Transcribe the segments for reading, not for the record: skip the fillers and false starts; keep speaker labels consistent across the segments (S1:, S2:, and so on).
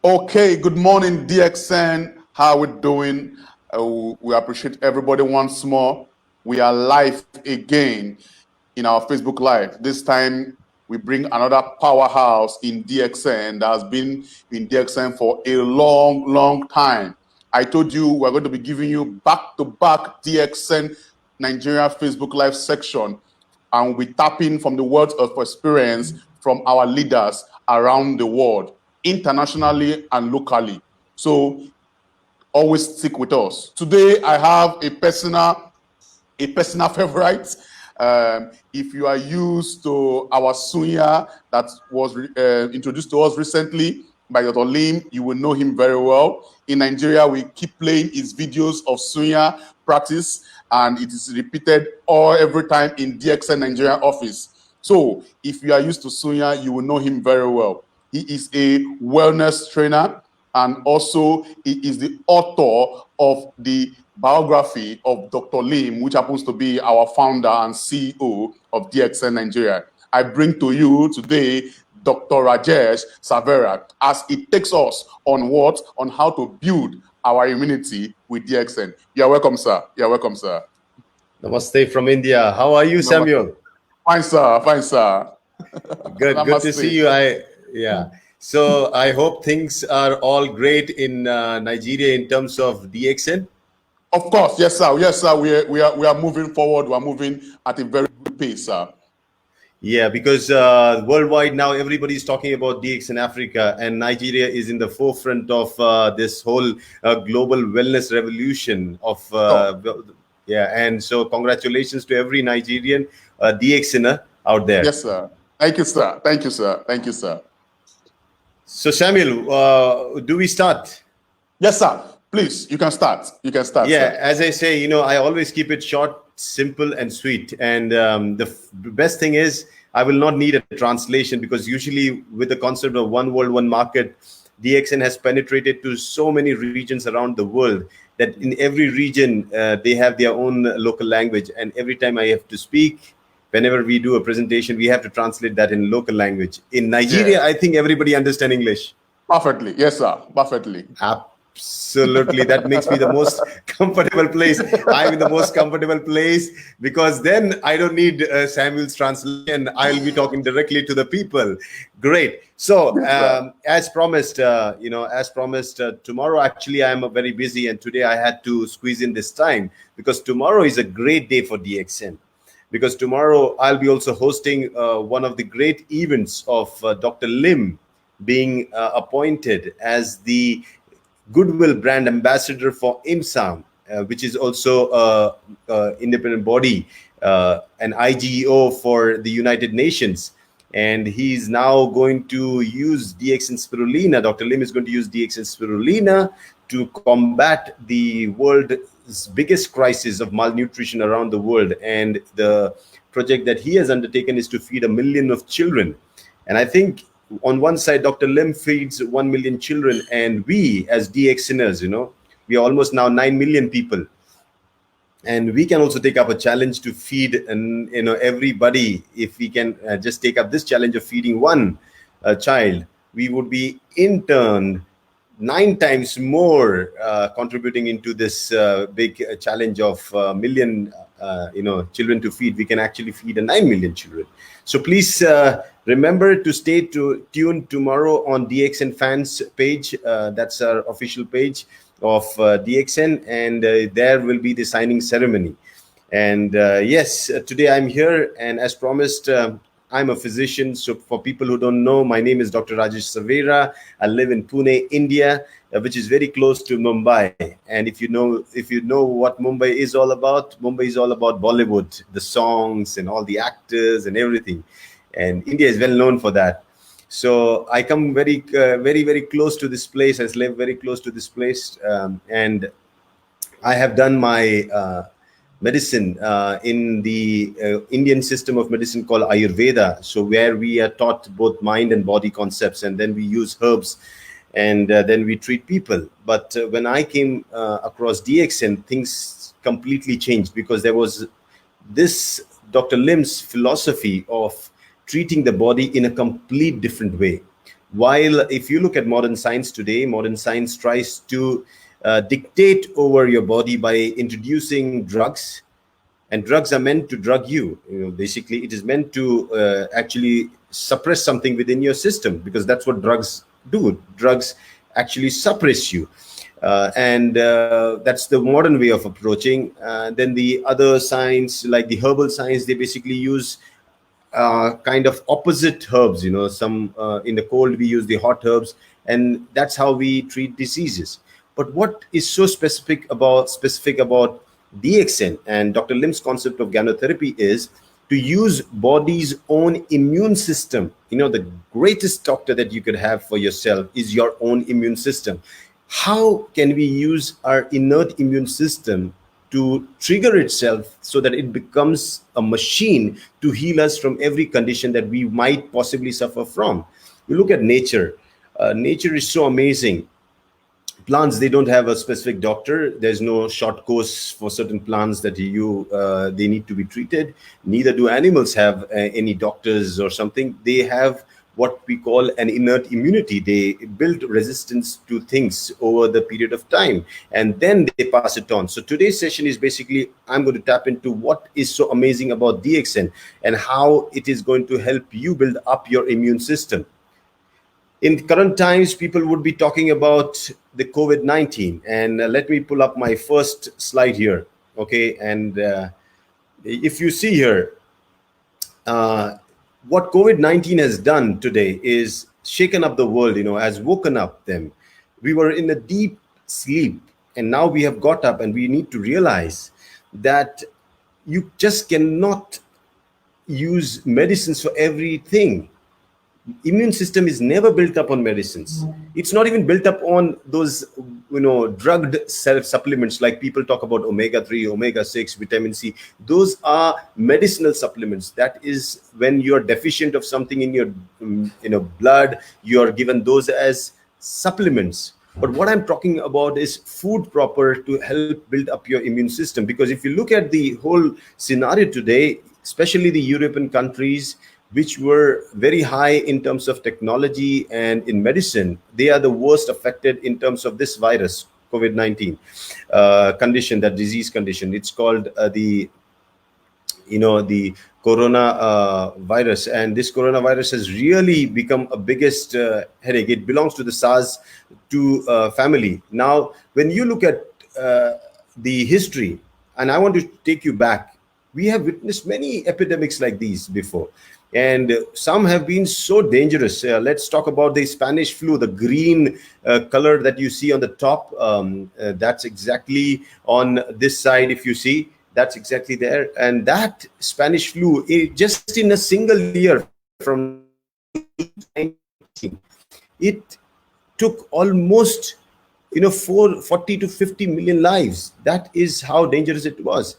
S1: Okay, good morning, DXN. How we doing? We appreciate everybody once more. We are live again in our Facebook Live. This time we bring another powerhouse in DXN that has been in DXN for a long, long time. I told you we're going to be giving you back-to-back DXN Nigeria Facebook Live section, and we tap in from the words of experience from our leaders around the world, internationally and locally. So always stick with us. Today I have a personal favorite. If you are used to our Sunya that was introduced to us recently by Dr. Lim, you will know him very well. In Nigeria, we keep playing his videos of Sunya practice, and it is repeated every time in DXN Nigeria office. So if you are used to Sunya, you will know him very well. He is a wellness trainer, and also he is the author of the biography of Dr. Lim, which happens to be our founder and CEO of DXN Nigeria. I bring to you today Dr. Rajesh Savera as it takes us on how to build our immunity with DXN. You're welcome, sir. You're welcome, sir.
S2: Namaste from India. How are you, Samuel?
S1: Fine, sir. Fine, sir.
S2: Good to see you. So I hope things are all great in Nigeria in terms of DXN.
S1: Of course, yes, sir. Yes, sir. We are moving forward. We are moving at a very good pace, sir.
S2: Yeah, because worldwide now everybody's talking about DXN Africa, and Nigeria is in the forefront of this whole global wellness revolution of and so congratulations to every Nigerian DXNer out there.
S1: Yes, sir. Thank you, sir. Thank you, sir. Thank you, sir.
S2: So Samuel, do we start?
S1: Yes, sir. Please, you can start. You can start.
S2: Yeah,
S1: sir.
S2: as I say, I always keep it short, simple, and sweet. And the best thing is, I will not need a translation, because usually with the concept of one world, one market, DXN has penetrated to so many regions around the world that in every region they have their own local language. And every time I have to speak, whenever we do a presentation, we have to translate that in local language. In Nigeria, I think everybody understands English.
S1: Perfectly. Yes, sir. Perfectly.
S2: Absolutely. That makes me the most comfortable place. I'm in the most comfortable place, because then I don't need Samuel's translation. I'll be talking directly to the people. Great. So as promised, tomorrow, actually, I'm very busy. And today I had to squeeze in this time, because tomorrow is a great day for DXN. Because tomorrow I'll be also hosting one of the great events of Dr. Lim being appointed as the Goodwill Brand Ambassador for IMSAM, which is also an independent body, an IGO for the United Nations. And he's now going to use DXN Spirulina. Dr. Lim is going to use DXN Spirulina to combat the world's biggest crisis of malnutrition around the world. And the project that he has undertaken is to feed 1 million of children. And I think on one side, Dr. Lim feeds 1 million children, and we as DXNers, we are almost now 9 million people. And we can also take up a challenge to feed everybody. If we can just take up this challenge of feeding one child, we would be in turn 9 times more contributing into this big challenge of million children to feed. We can actually feed 9 million children. So please remember to stay tuned tomorrow on DXN fans page. That's our official page of DXN, and there will be the signing ceremony. And yes, today I'm here, and as promised, I'm a physician. So for people who don't know, my name is Dr. Rajesh Savera. I live in Pune, India, which is very close to Mumbai. And if you know what Mumbai is all about Bollywood, the songs and all the actors and everything. And India is well known for that. So I come very, very close to this place. I live very close to this place, and I have done my medicine in the Indian system of medicine called Ayurveda. So where we are taught both mind and body concepts, and then we use herbs, and then we treat people. But when I came across DXN, things completely changed, because there was this Dr. Lim's philosophy of treating the body in a complete different way. While if you look at modern science today, modern science tries to dictate over your body by introducing drugs, and drugs are meant to drug you. Basically, it is meant to actually suppress something within your system, because that's what drugs do. Drugs actually suppress you. And that's the modern way of approaching. Then the other science, like the herbal science, they basically use kind of opposite herbs. Some in the cold we use the hot herbs, and that's how we treat diseases. But what is so specific about DXN and Dr. Lim's concept of gynotherapy is to use body's own immune system. The greatest doctor that you could have for yourself is your own immune system. How can we use our inert immune system to trigger itself so that it becomes a machine to heal us from every condition that we might possibly suffer from? You look at nature. Nature is so amazing. Plants, they don't have a specific doctor. There's no short course for certain plants that they need to be treated. Neither do animals have any doctors or something. They have what we call an inert immunity. They build resistance to things over the period of time, and then they pass it on. So today's session is basically, I'm going to tap into what is so amazing about DXN and how it is going to help you build up your immune system. In current times, people would be talking about the COVID-19. And let me pull up my first slide here. Okay. And if you see here, what COVID-19 has done today is shaken up the world, has woken up them. We were in a deep sleep, and now we have got up, and we need to realize that you just cannot use medicines for everything. Immune system is never built up on medicines. It's not even built up on those drugged supplements, like people talk about omega-3, omega-6, vitamin C. Those are medicinal supplements. That is when you're deficient of something in your blood, you're given those as supplements. But what I'm talking about is food proper to help build up your immune system. Because if you look at the whole scenario today, especially the European countries, which were very high in terms of technology and in medicine, they are the worst affected in terms of this virus, COVID-19 condition, that disease condition. It's called the corona virus. And this coronavirus has really become a biggest headache. It belongs to the SARS-2 family. Now, when you look at the history, and I want to take you back, we have witnessed many epidemics like these before. And some have been so dangerous. Let's talk about the Spanish flu, the green color that you see on the top. That's exactly on this side, if you see. That's exactly there. And that Spanish flu, just in a single year from 19, it took almost 40 to 50 million lives. That is how dangerous it was.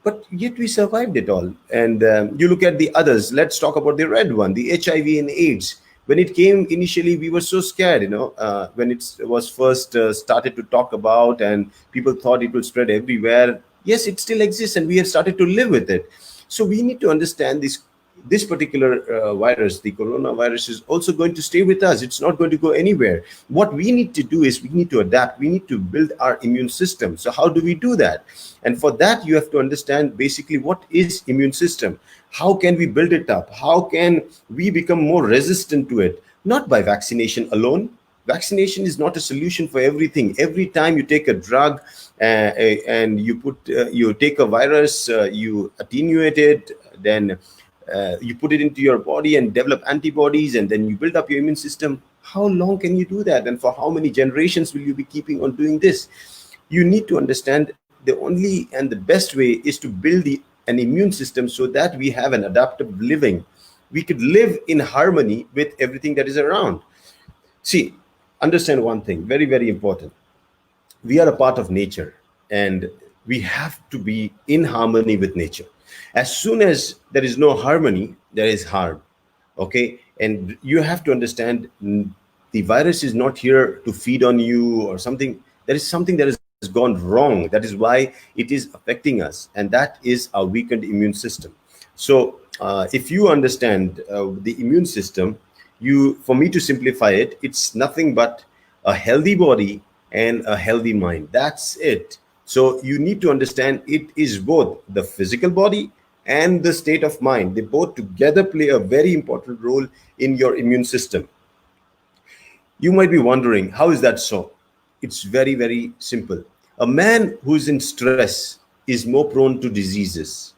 S2: But yet we survived it all. And you look at the others. Let's talk about the red one, the HIV and AIDS. When it came initially, we were so scared, when it was first started to talk about, and people thought it would spread everywhere. Yes, it still exists, and we have started to live with it. So we need to understand this particular virus, the coronavirus, is also going to stay with us. It's not going to go anywhere. What we need to do is we need to adapt. We need to build our immune system. So how do we do that? And for that, you have to understand basically what is immune system. How can we build it up? How can we become more resistant to it? Not by vaccination alone. Vaccination is not a solution for everything. Every time you take a drug and you take a virus, you attenuate it, then you put it into your body and develop antibodies, and then you build up your immune system. How long can you do that? And for how many generations will you be keeping on doing this? You need to understand the only and the best way is to build an immune system so that we have an adaptive living. We could live in harmony with everything that is around. See, understand one thing, very, very important. We are a part of nature, and we have to be in harmony with nature. As soon as there is no harmony, there is harm. Okay. And you have to understand the virus is not here to feed on you or something. There is something that has gone wrong. That is why it is affecting us. And that is our weakened immune system. So if you understand the immune system, You, for me to simplify it, it's nothing but a healthy body and a healthy mind. That's it. So you need to understand it is both the physical body and the state of mind. They both together play a very important role in your immune system. You might be wondering, how is that so? It's very, very simple. A man who's in stress is more prone to diseases,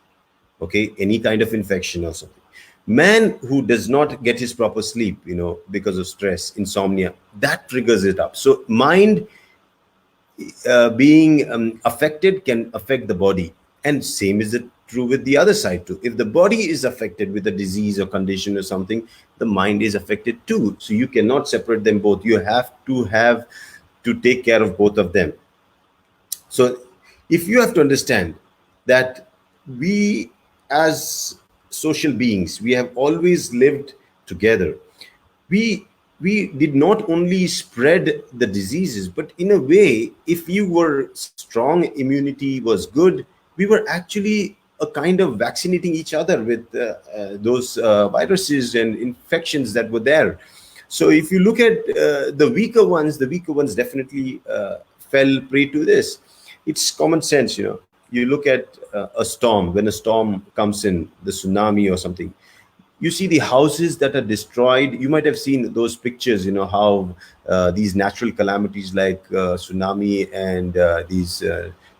S2: okay, any kind of infection or something. Man who does not get his proper sleep, because of stress, insomnia, that triggers it up. So mind being affected can affect the body, and same is it true with the other side too. If the body is affected with a disease or condition or something, the mind is affected too. So you cannot separate them both. You have to take care of both of them. So if you have to understand that we as social beings, we have always lived together. We did not only spread the diseases, but in a way, if you were strong, immunity was good, we were actually a kind of vaccinating each other with those viruses and infections that were there. So if you look at the weaker ones definitely fell prey to this. It's common sense. You look at a storm. When a storm comes in, the tsunami or something, you see the houses that are destroyed. You might have seen those pictures, how these natural calamities like tsunami and these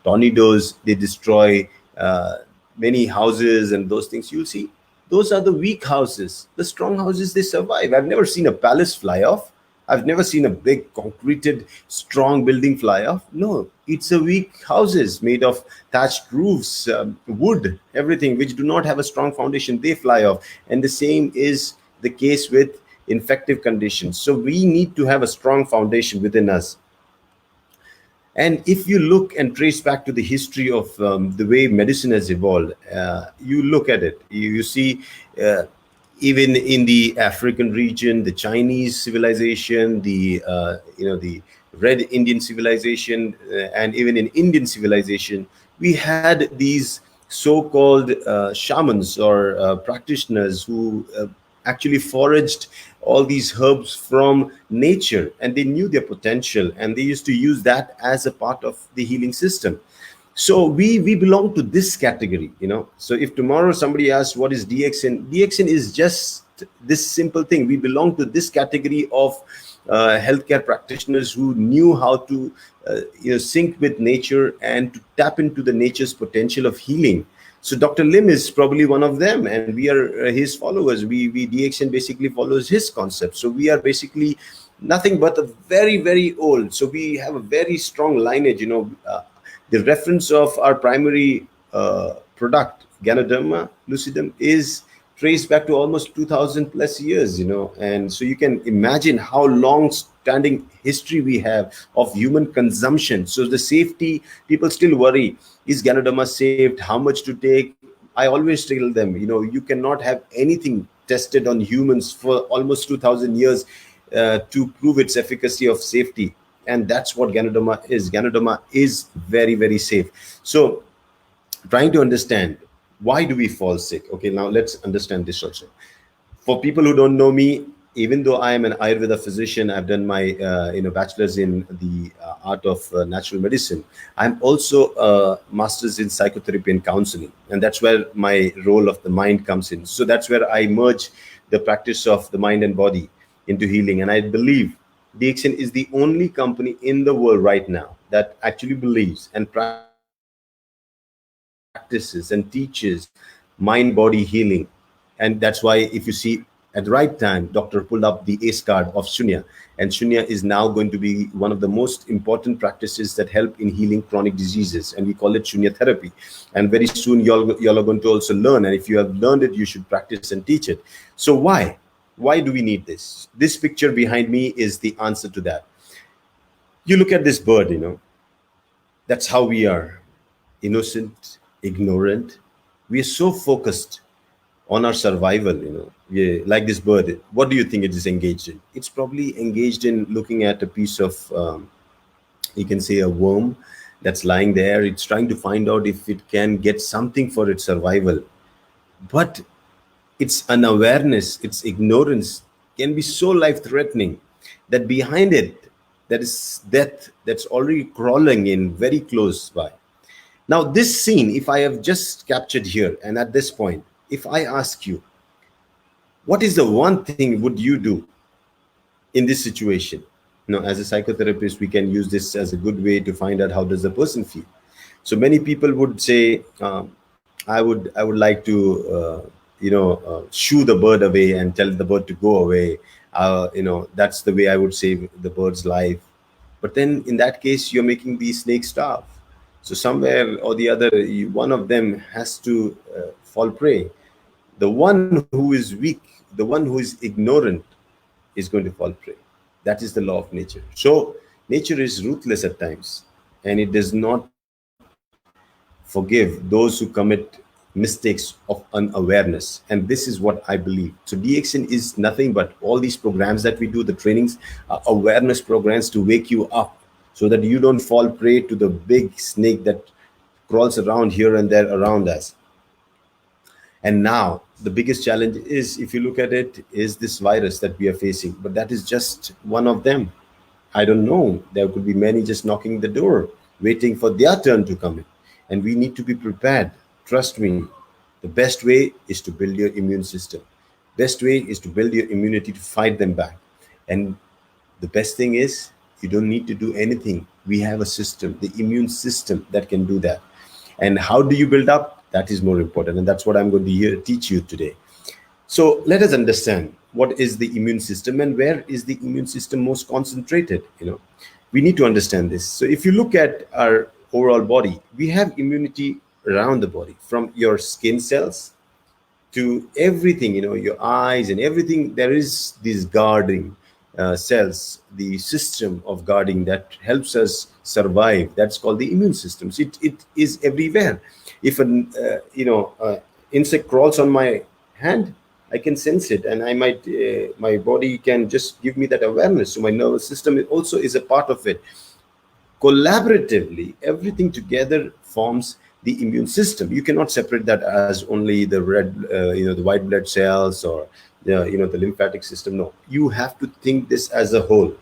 S2: tornadoes, they destroy many houses and those things. You'll see those are the weak houses. The strong houses, they survive. I've never seen a palace fly off. I've never seen a big concreted strong building fly off. No, it's a weak houses made of thatched roofs, wood, everything which do not have a strong foundation, they fly off. And the same is the case with infective conditions. So we need to have a strong foundation within us. And if you look and trace back to the history of the way medicine has evolved, you look at it, you see even in the African region, the Chinese civilization, the Red Indian civilization, and even in Indian civilization, we had these so-called shamans or practitioners who actually foraged all these herbs from nature, and they knew their potential, and they used to use that as a part of the healing system. So we belong to this category. So if tomorrow somebody asks what is DXN is just this simple thing. We belong to this category of healthcare practitioners who knew how to sync with nature and to tap into the nature's potential of healing. So Dr. Lim is probably one of them, and we are his followers. We DXN basically follows his concept. So we are basically nothing but a very, very old. So we have a very strong lineage. The reference of our primary product, Ganoderma lucidum, is traced back to almost 2000 plus years, and so you can imagine how long standing history we have of human consumption. So the safety, people still worry, is Ganoderma safe, how much to take? I always tell them, you cannot have anything tested on humans for almost 2000 years to prove its efficacy of safety. And that's what Ganoderma is. Ganoderma is very, very safe. So trying to understand, why do we fall sick? Okay, now let's understand this also. For people who don't know me, even though I am an Ayurveda physician, I've done my bachelor's in the art of natural medicine. I'm also a master's in psychotherapy and counseling, and that's where my role of the mind comes in. So that's where I merge the practice of the mind and body into healing. And I believe DXN is the only company in the world right now that actually believes and practices and teaches mind-body healing. And that's why if you see at the right time, doctor pulled up the ACE card of Shunya. And Shunya is now going to be one of the most important practices that help in healing chronic diseases. And we call it Shunya therapy. And very soon y'all are going to also learn. And if you have learned it, you should practice and teach it. So why? Why do we need this? This picture behind me is the answer to that. You look at this bird, that's how we are. Innocent, ignorant. We are so focused on our survival, like this bird. What do you think it is engaged in? It's probably engaged in looking at a piece of, you can say, a worm that's lying there. It's trying to find out if it can get something for its survival. But it's unawareness, it's ignorance can be so life threatening that behind it there is death that's already crawling in very close by. Now, this scene, if I have just captured here, and at this point, if I ask you, what is the one thing would you do in this situation? As a psychotherapist, we can use this as a good way to find out how does the person feel. So many people would say, I would like to shoo the bird away and tell the bird to go away. That's the way I would save the bird's life. But then in that case, you're making the snake starve. So somewhere or the other, one of them has to fall prey. The one who is weak, the one who is ignorant, is going to fall prey. That is the law of nature. So nature is ruthless at times, and it does not forgive those who commit mistakes of unawareness. And this is what I believe. So DXN is nothing but all these programs that we do, the trainings, awareness programs to wake you up so that you don't fall prey to the big snake that crawls around here and there around us. And now the biggest challenge is, if you look at it, is this virus that we are facing. But that is just one of them. I don't know. There could be many just knocking the door, waiting for their turn to come in. And we need to be prepared. Trust me, the best way is to build your immune system. Best way is to build your immunity to fight them back. And the best thing is, you don't need to do anything. We have a system, the immune system, that can do that. And how do you build up? That is more important. And that's what I'm going to teach you today. So let us understand what is the immune system and where is the immune system most concentrated. We need to understand this. So if you look at our overall body, we have immunity around the body, from your skin cells to everything, your eyes and everything. There is this guarding cells, the system of guarding that helps us survive. That's called the immune system. So it is everywhere. If an insect crawls on my hand, I can sense it, and my body can just give me that awareness. So my nervous system also is a part of it. Collaboratively, everything together forms the immune system. You cannot separate that as only the red, the white blood cells, or the lymphatic system. No, you have to think this as a whole.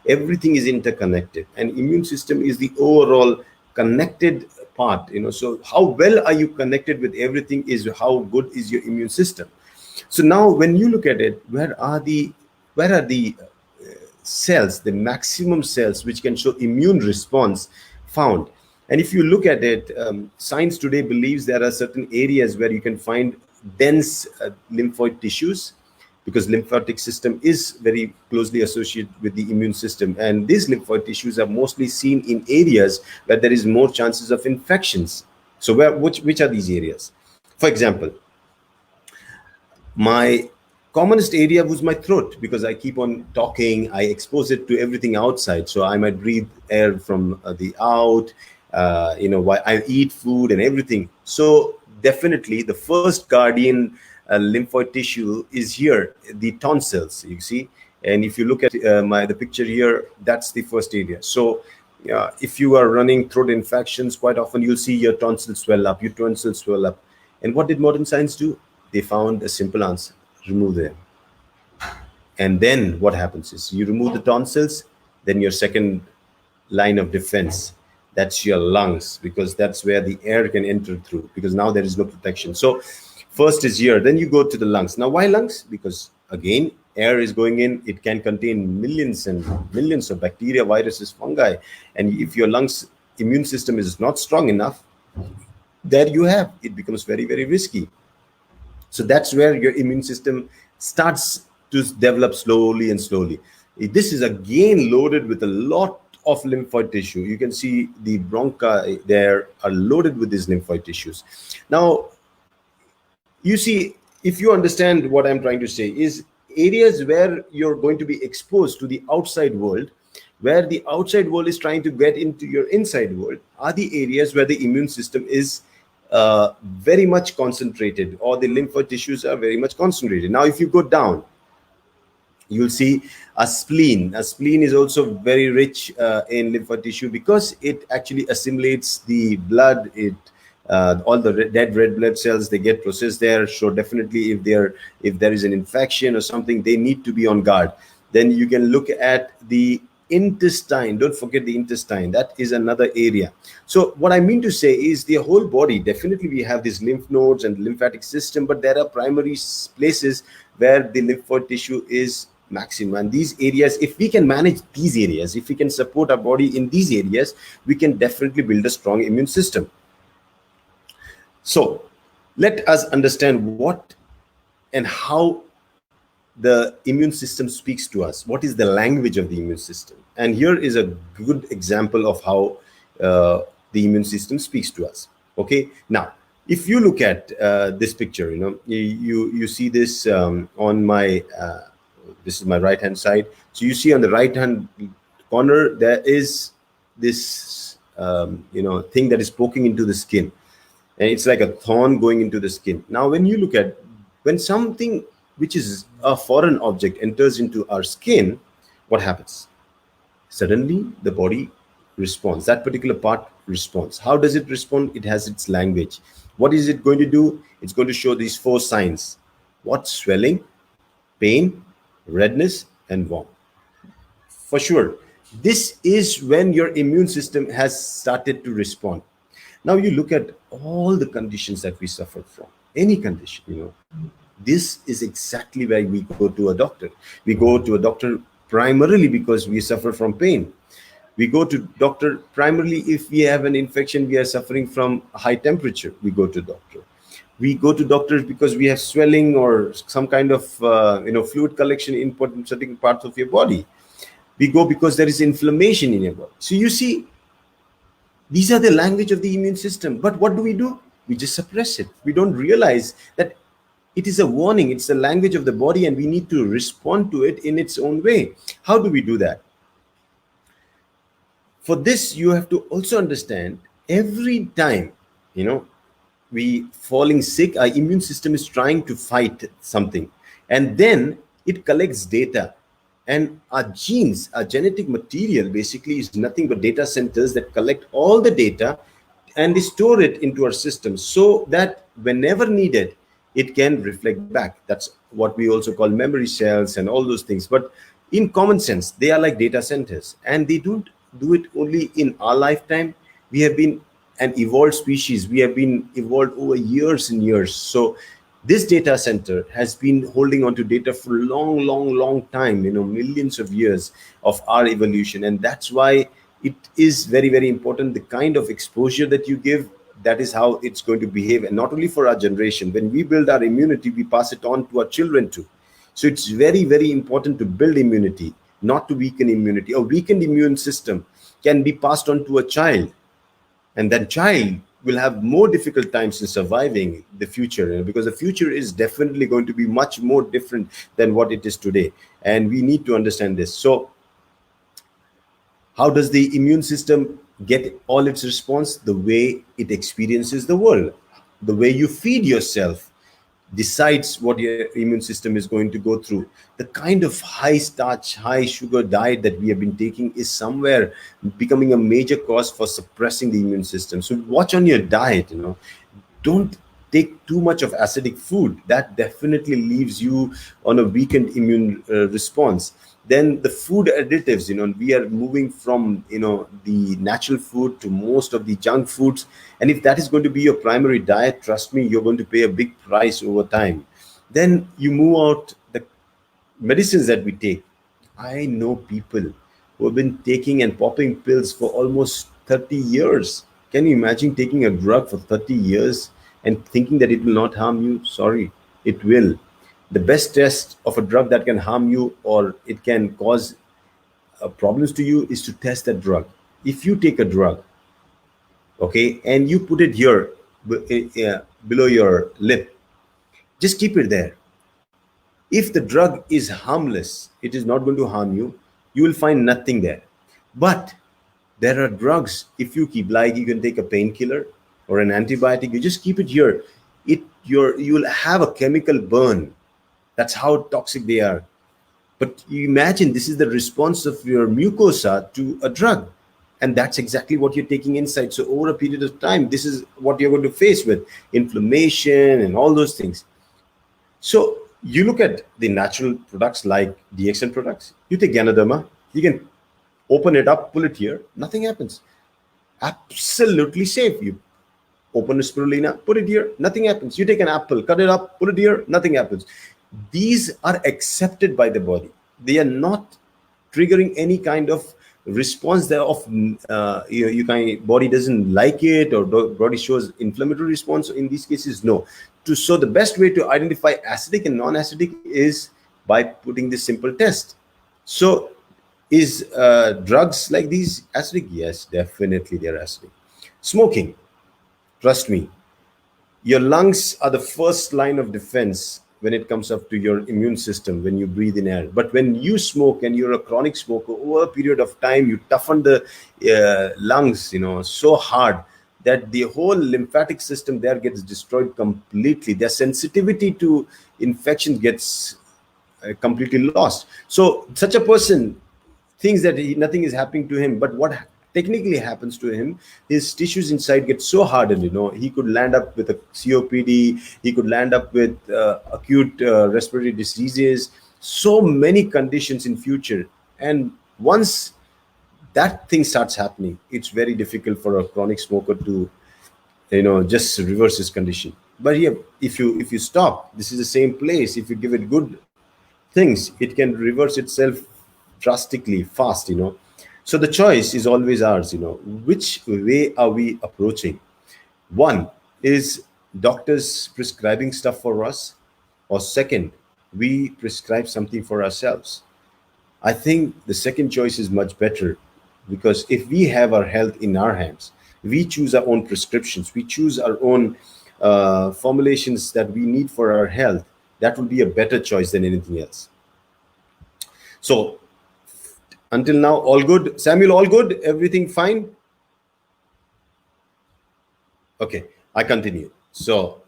S2: Everything is interconnected, and immune system is the overall connected part. So how well are you connected with everything is how good is your immune system. So now, when you look at it, where are the cells, the maximum cells which can show immune response found? And if you look at it, science today believes there are certain areas where you can find dense lymphoid tissues, because lymphatic system is very closely associated with the immune system. And these lymphoid tissues are mostly seen in areas where there is more chances of infections. So which are these areas? For example, my commonest area was my throat, because I keep on talking, I expose it to everything outside. So I might breathe air from the out, while I eat food and everything. So definitely the first guardian lymphoid tissue is here, the tonsils, you see. And if you look at the picture here, that's the first area. So if you are running throat infections, quite often you'll see your tonsils swell up, And what did modern science do? They found a simple answer: remove them. And then what happens is, you remove the tonsils, then your second line of defense, that's your lungs, because that's where the air can enter through, because now there is no protection. So first is here, then you go to the lungs. Now, why lungs? Because again, air is going in, it can contain millions and millions of bacteria, viruses, fungi. And if your lungs immune system is not strong enough, there you have, it becomes very, very risky. So that's where your immune system starts to develop slowly and slowly. This is again loaded with a lot of lymphoid tissue. You can see the bronchi there are loaded with these lymphoid tissues. Now, you see, if you understand what I'm trying to say, is areas where you're going to be exposed to the outside world, where the outside world is trying to get into your inside world, are the areas where the immune system is very much concentrated, or the lymphoid tissues are very much concentrated. Now, if you go down, you'll see a spleen. A spleen is also very rich in lymphoid tissue, because it actually assimilates the blood. It All the dead red blood cells, they get processed there. So definitely, if there is an infection or something, they need to be on guard. Then you can look at the intestine. Don't forget the intestine. That is another area. So what I mean to say is the whole body. Definitely, we have these lymph nodes and lymphatic system, but there are primary places where the lymphoid tissue is maximum. And these areas, if we can manage these areas, if we can support our body in these areas, we can definitely build a strong immune system. So let us understand what and how the immune system speaks to us. What is the language of the immune system? And here is a good example of how the immune system speaks to us. Okay, now if you look at this picture, you see this on my this is my right hand side. So you see on the right hand corner there is this thing that is poking into the skin, and it's like a thorn going into the skin. Now when you look at, when something which is a foreign object enters into our skin, what happens? Suddenly the body responds. That particular part responds. How does it respond? It has its language. What is it going to do? It's going to show these 4 signs. What? Swelling, pain, redness, and warmth. For sure, this is when your immune system has started to respond. Now you look at all the conditions that we suffer from, any condition, this is exactly why we go to a doctor. We go to a doctor primarily because we suffer from pain. We go to doctor primarily if we have an infection, we are suffering from high temperature, we go to doctor. We go to doctors because we have swelling or some kind of fluid collection in certain parts of your body. We go because there is inflammation in your body. So you see, these are the language of the immune system. But what do? We just suppress it. We don't realize that it is a warning. It's the language of the body, and we need to respond to it in its own way. How do we do that? For this, you have to also understand, every time, we falling sick, our immune system is trying to fight something. And then it collects data. And our genes, our genetic material basically is nothing but data centers that collect all the data and they store it into our system so that whenever needed, it can reflect back. That's what we also call memory cells and all those things. But in common sense, they are like data centers, and they don't do it only in our lifetime. We have been an evolved species. We have been evolved over years and years. So this data center has been holding on to data for a long time, millions of years of our evolution. And that's why it is very, very important. The kind of exposure that you give, that is how it's going to behave. And not only for our generation, when we build our immunity, we pass it on to our children too. So it's very, very important to build immunity, not to weaken immunity. A weakened immune system can be passed on to a child, and that child will have more difficult times in surviving the future, because the future is definitely going to be much more different than what it is today. And we need to understand this. So how does the immune system get all its response? The way it experiences the world. The way you feed yourself decides what your immune system is going to go through. The kind of high starch, high sugar diet that we have been taking is somewhere becoming a major cause for suppressing the immune system. So watch on your diet, don't take too much of acidic food. That definitely leaves you on a weakened immune response. Then the food additives, we are moving from the natural food to most of the junk foods. And if that is going to be your primary diet, trust me, you're going to pay a big price over time. Then you move out the medicines that we take. I know people who have been taking and popping pills for almost 30 years. Can you imagine taking a drug for 30 years and thinking that it will not harm you? Sorry, it will. The best test of a drug that can harm you or it can cause problems to you is to test that drug. If you take a drug, okay, and you put it here below your lip, just keep it there. If the drug is harmless, it is not going to harm you. You will find nothing there. But there are drugs, if you keep, like you can take a painkiller or an antibiotic, you just keep it here. You will have a chemical burn. That's how toxic they are. But you imagine this is the response of your mucosa to a drug. And that's exactly what you're taking inside. So over a period of time, this is what you're going to face with inflammation and all those things. So you look at the natural products like DXN products. You take Ganoderma, you can open it up, pull it here, nothing happens. Absolutely safe. You open a spirulina, put it here, nothing happens. You take an apple, cut it up, put it here, nothing happens. These are accepted by the body. They are not triggering any kind of response there of you kind body doesn't like it, or body shows inflammatory response. In these cases, no. So the best way to identify acidic and non-acidic is by putting this simple test. So is drugs like these acidic? Yes, definitely they're acidic. Smoking, trust me, your lungs are the first line of defense when it comes up to your immune system when you breathe in air. But when you smoke and you're a chronic smoker, over a period of time, you toughen the lungs, so hard that the whole lymphatic system there gets destroyed completely. Their sensitivity to infection gets completely lost. So such a person thinks that nothing is happening to him, but what technically happens to him, his tissues inside get so hardened. He could land up with a COPD, he could land up with acute respiratory diseases, so many conditions in future. And once that thing starts happening, it's very difficult for a chronic smoker to just reverse his condition. But yeah, if you stop, this is the same place. If you give it good things, it can reverse itself drastically fast. So the choice is always ours. Which way are we approaching? One is doctors prescribing stuff for us, or second, we prescribe something for ourselves. I think the second choice is much better, because if we have our health in our hands, we choose our own prescriptions, we choose our own formulations that we need for our health, that will be a better choice than anything else. So until now, all good. Samuel, all good? Everything fine? Okay, I continue. So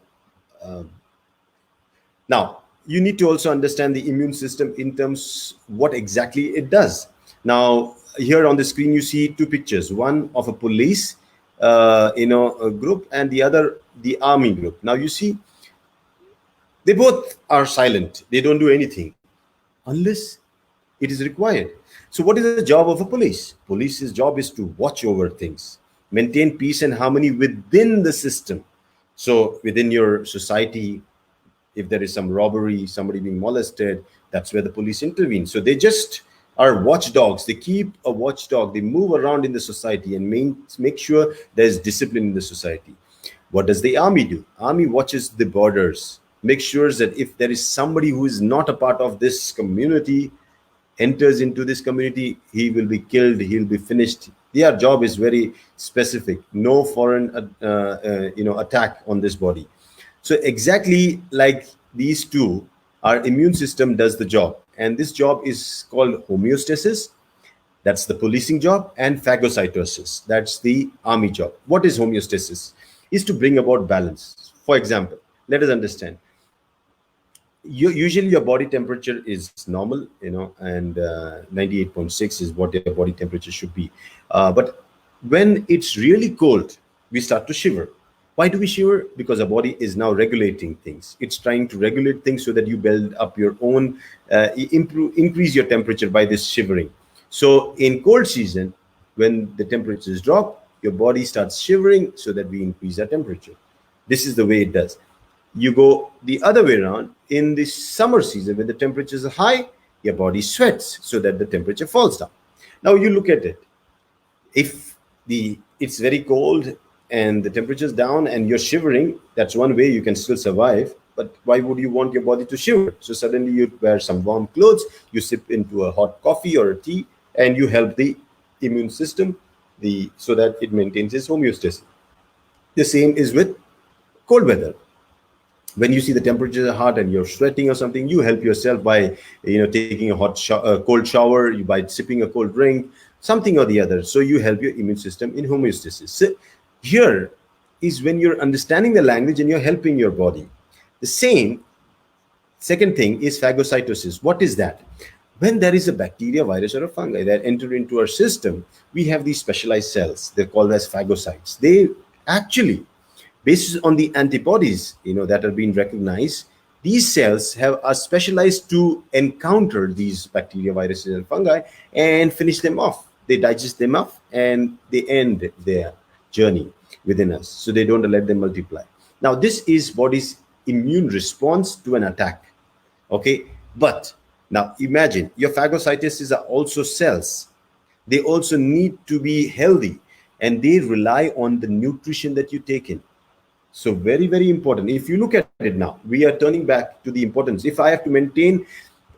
S2: now you need to also understand the immune system in terms what exactly it does. Now here on the screen you see two pictures, one of a police a group, and the other the army group. Now you see they both are silent, they don't do anything unless it is required. So what is the job of a police? Police's job is to watch over things, maintain peace and harmony within the system. So within your society, if there is some robbery, somebody being molested, that's where the police intervene. So they just are watchdogs. They keep a watchdog. They move around in the society and make sure there's discipline in the society. What does the army do? Army watches the borders, make sure that if there is somebody who is not a part of this community, enters into this community, he will be killed, he'll be finished. Their job is very specific. No foreign attack on this body. So exactly like these two, our immune system does the job, and this job is called homeostasis. That's the policing job. And phagocytosis, that's the army job. What is homeostasis? Is to bring about balance. For example, let us understand, usually your body temperature is normal, and 98.6 is what your body temperature should be. But when it's really cold, we start to shiver. Why do we shiver? Because our body is now regulating things. It's trying to regulate things so that you build up your own, increase your temperature by this shivering. So in cold season, when the temperatures drop, your body starts shivering so that we increase our temperature. This is the way it does. You go the other way around. In the summer season, when the temperatures are high, your body sweats so that the temperature falls down. Now you look at it. If it's very cold and the temperature is down and you're shivering, that's one way you can still survive. But why would you want your body to shiver? So suddenly you wear some warm clothes, you sip into a hot coffee or a tea, and you help the immune system so that it maintains its homeostasis. The same is with cold weather. When you see the temperatures are hot and you're sweating or something, you help yourself by taking a cold shower, by sipping a cold drink, something or the other. So you help your immune system in homeostasis. So here is when you're understanding the language and you're helping your body. The same second thing is phagocytosis. What is that? When there is a bacteria, virus, or a fungi that enter into our system, we have these specialized cells. They're called as phagocytes. They actually, based on the antibodies, that are being recognized, these cells are specialized to encounter these bacteria, viruses, and fungi and finish them off. They digest them off and they end their journey within us. So they don't let them multiply. Now, this is body's immune response to an attack. Okay, but now imagine your phagocytes are also cells. They also need to be healthy, and they rely on the nutrition that you take in. So very, very important. If you look at it now, we are turning back to the importance. If I have to maintain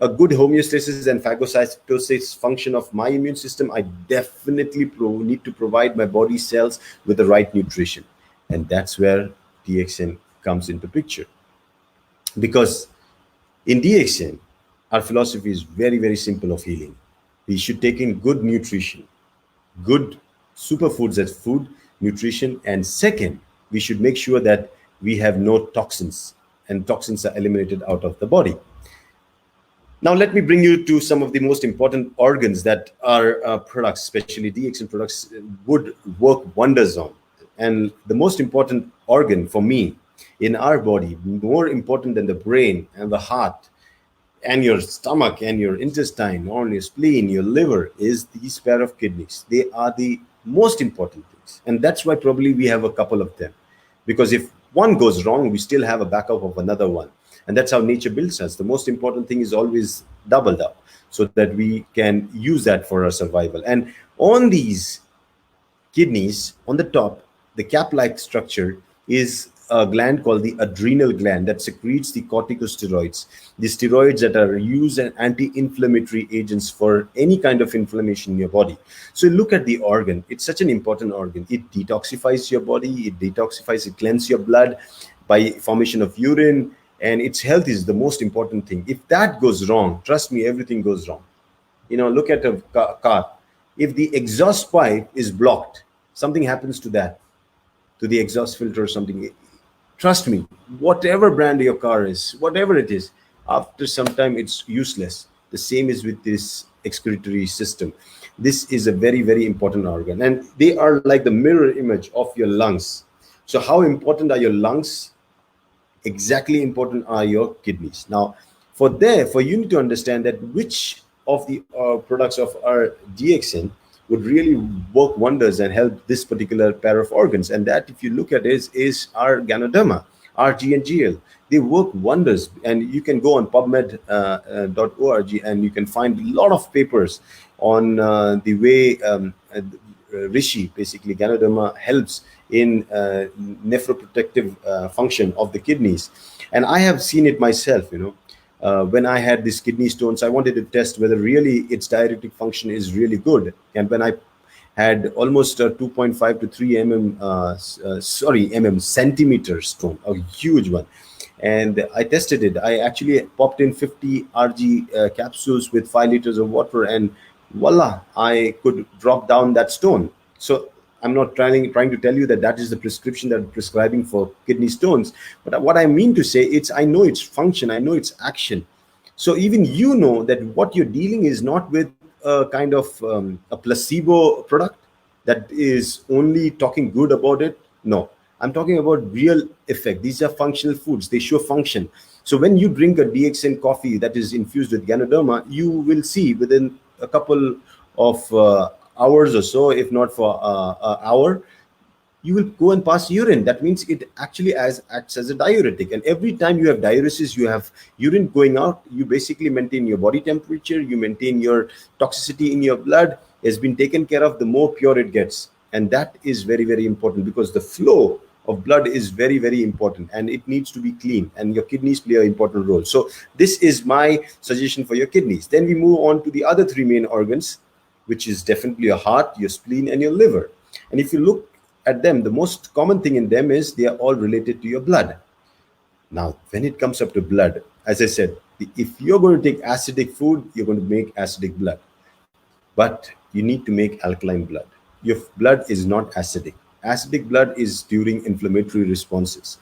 S2: a good homeostasis and phagocytosis function of my immune system, I definitely need to provide my body cells with the right nutrition. And that's where DXN comes into picture. Because in DXN, our philosophy is very, very simple of healing. We should take in good nutrition, good superfoods as food, nutrition, and second, we should make sure that we have no toxins and toxins are eliminated out of the body. Now, let me bring you to some of the most important organs that our products, especially DXN products, would work wonders on. And the most important organ for me in our body, more important than the brain and the heart and your stomach and your intestine or your spleen, your liver, is these pair of kidneys. They are the most important things. And that's why probably we have a couple of them. Because if one goes wrong, we still have a backup of another one. And that's how nature builds us. The most important thing is always doubled up so that we can use that for our survival. And on these kidneys, on the top, the cap-like structure is a gland called the adrenal gland that secretes the corticosteroids, the steroids that are used as anti-inflammatory agents for any kind of inflammation in your body. So look at the organ. It's such an important organ. It detoxifies your body, it cleanses your blood by formation of urine, and its health is the most important thing. If that goes wrong, trust me, everything goes wrong. Look at a car. If the exhaust pipe is blocked, something happens to that, to the exhaust filter or something. Trust me, whatever brand your car is, whatever it is, after some time it's useless. The same is with this excretory system. This is a very, very important organ, and they are like the mirror image of your lungs. So how important are your lungs? Exactly important are your kidneys. Now, for you need to understand that which of the products of our DXN would really work wonders and help this particular pair of organs. And that, if you look at it, is our Ganoderma, RG and GL. They work wonders. And you can go on pubmed.org and you can find a lot of papers on the way Rishi, basically Ganoderma, helps in nephroprotective function of the kidneys. And I have seen it myself, when I had these kidney stones, I wanted to test whether really its diuretic function is really good. And when I had almost a 2.5 to 3 centimeter stone, a huge one, and I tested it. I actually popped in 50 RG capsules with 5 liters of water, and voila, I could drop down that stone. So I'm not trying to tell you that is the prescription that I'm prescribing for kidney stones. But what I mean to say, I know its function, I know its action. So even that what you're dealing is not with a kind of a placebo product that is only talking good about it. No, I'm talking about real effect. These are functional foods. They show function. So when you drink a DXN coffee that is infused with Ganoderma, you will see within a couple of hours or so, if not for an hour, you will go and pass urine. That means it actually acts as a diuretic. And every time you have diuresis, you have urine going out, you basically maintain your body temperature, you maintain your toxicity in your blood has been taken care of, the more pure it gets. And that is very, very important, because the flow of blood is very, very important, and it needs to be clean, and your kidneys play an important role. So this is my suggestion for your kidneys. Then we move on to the other 3 main organs, which is definitely your heart, your spleen, and your liver. And if you look at them, the most common thing in them is they are all related to your blood. Now, when it comes up to blood, as I said, if you're going to take acidic food, you're going to make acidic blood. But you need to make alkaline blood. Your blood is not acidic. Acidic blood is during inflammatory responses.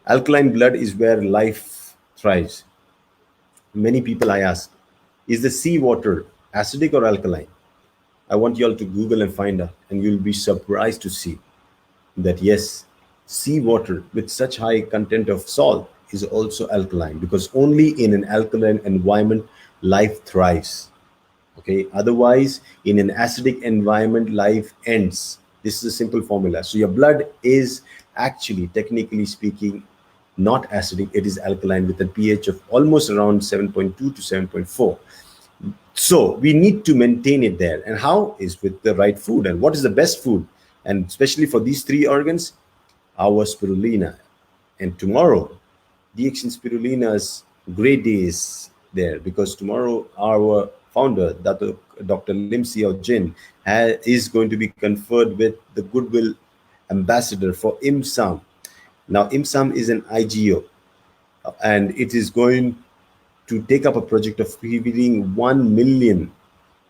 S2: Alkaline blood is where life thrives. Many people I ask, Is the seawater acidic or alkaline? I want you all to Google and find out, and you'll be surprised to see that yes, seawater with such high content of salt is also alkaline, because only in an alkaline environment life thrives. Okay, otherwise in an acidic environment life ends. This is a simple formula. So your blood is actually, technically speaking, not acidic, it is alkaline with a pH of almost around 7.2 to 7.4. So we need to maintain it there, and how is with the right food. And what is the best food, and especially for these three organs? Our spirulina. And tomorrow, DXN spirulina's great day is there, because tomorrow our founder, Dr. Lim Xiao Jin, is going to be conferred with the Goodwill Ambassador for IMSAM. Now, IMSAM is an IGO, and it is going to take up a project of feeding 1 million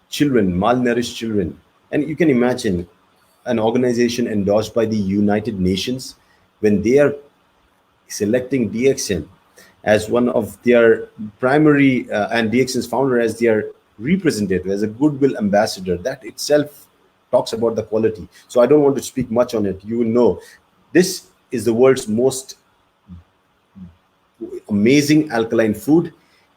S2: children, malnourished children. And you can imagine an organization endorsed by the United Nations, when they are selecting DXN as one of their primary, and DXN's founder as their representative, as a goodwill ambassador. That itself talks about the quality. So I don't want to speak much on it. You will know this is the world's most amazing alkaline food.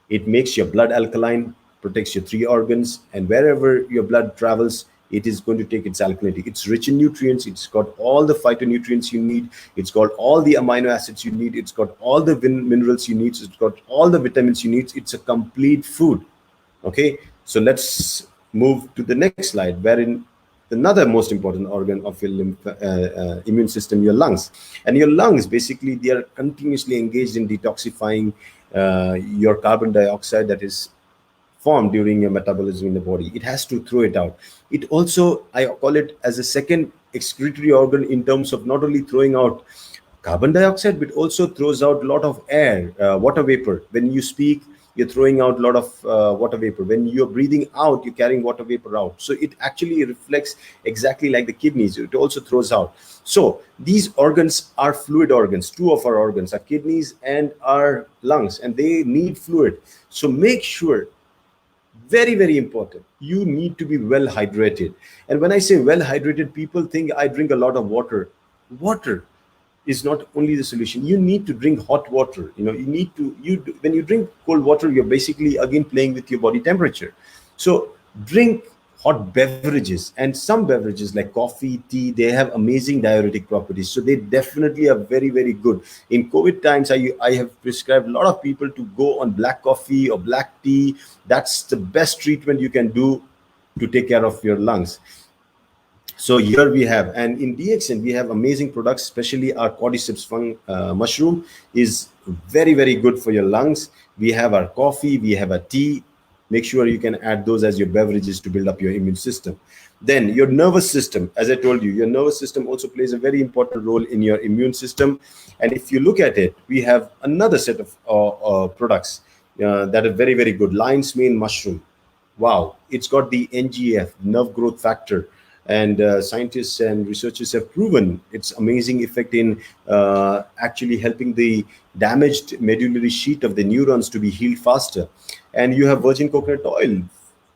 S2: It makes your blood alkaline, protects your three organs, and wherever your blood travels, it is going to take its alkalinity. It's rich in nutrients. It's got all the phytonutrients you need. It's got all the amino acids you need. It's got all the minerals you need. It's got all the vitamins you need. It's a complete food. Okay, so let's move to the next slide, wherein another most important organ of your immune system, your lungs. And your lungs, basically, they are continuously engaged in detoxifying your carbon dioxide that is formed during your metabolism in the body. It has to throw it out. It also, I call it as a second excretory organ, in terms of not only throwing out carbon dioxide, but also throws out a lot of air, water vapor. When you speak, you're throwing out a lot of water vapor. When you're breathing out, you're carrying water vapor out. So it actually reflects exactly like the kidneys. It also throws out. So these organs are fluid organs. Two of our organs are kidneys and our lungs, and they need fluid. So make sure, very, very important, you need to be well hydrated. And when I say well hydrated, people think I drink a lot of water. Water is not only the solution. You need to drink hot water. You know, you need to, when you drink cold water, you're basically again playing with your body temperature. So drink hot beverages, and some beverages like coffee, tea, they have amazing diuretic properties. So they definitely are very, very good. In COVID times, I have prescribed a lot of people to go on black coffee or black tea. That's the best treatment you can do to take care of your lungs. So here we have, and in DXN, we have amazing products, especially our cordyceps mushroom is very, very good for your lungs. We have our coffee, we have a tea. Make sure you can add those as your beverages to build up your immune system. Then your nervous system, as I told you, your nervous system also plays a very important role in your immune system. And if you look at it, we have another set of products that are very, very good. Lion's mane mushroom. Wow, it's got the NGF, nerve growth factor. And scientists and researchers have proven its amazing effect in actually helping the damaged medullary sheath of the neurons to be healed faster. And you have virgin coconut oil,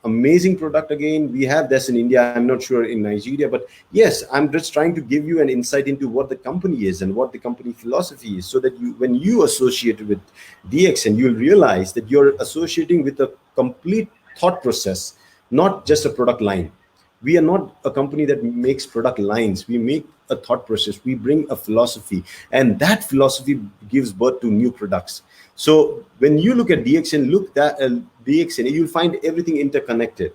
S2: amazing product. Again, we have this in India. I'm not sure in Nigeria, but yes, I'm just trying to give you an insight into what the company is and what the company philosophy is, so that you, when you associate with DXN, you'll realize that you're associating with a complete thought process, not just a product line. We are not a company that makes product lines. We make a thought process. We bring a philosophy, and that philosophy gives birth to new products. So when you look at DXN, look at DXN, you'll find everything interconnected.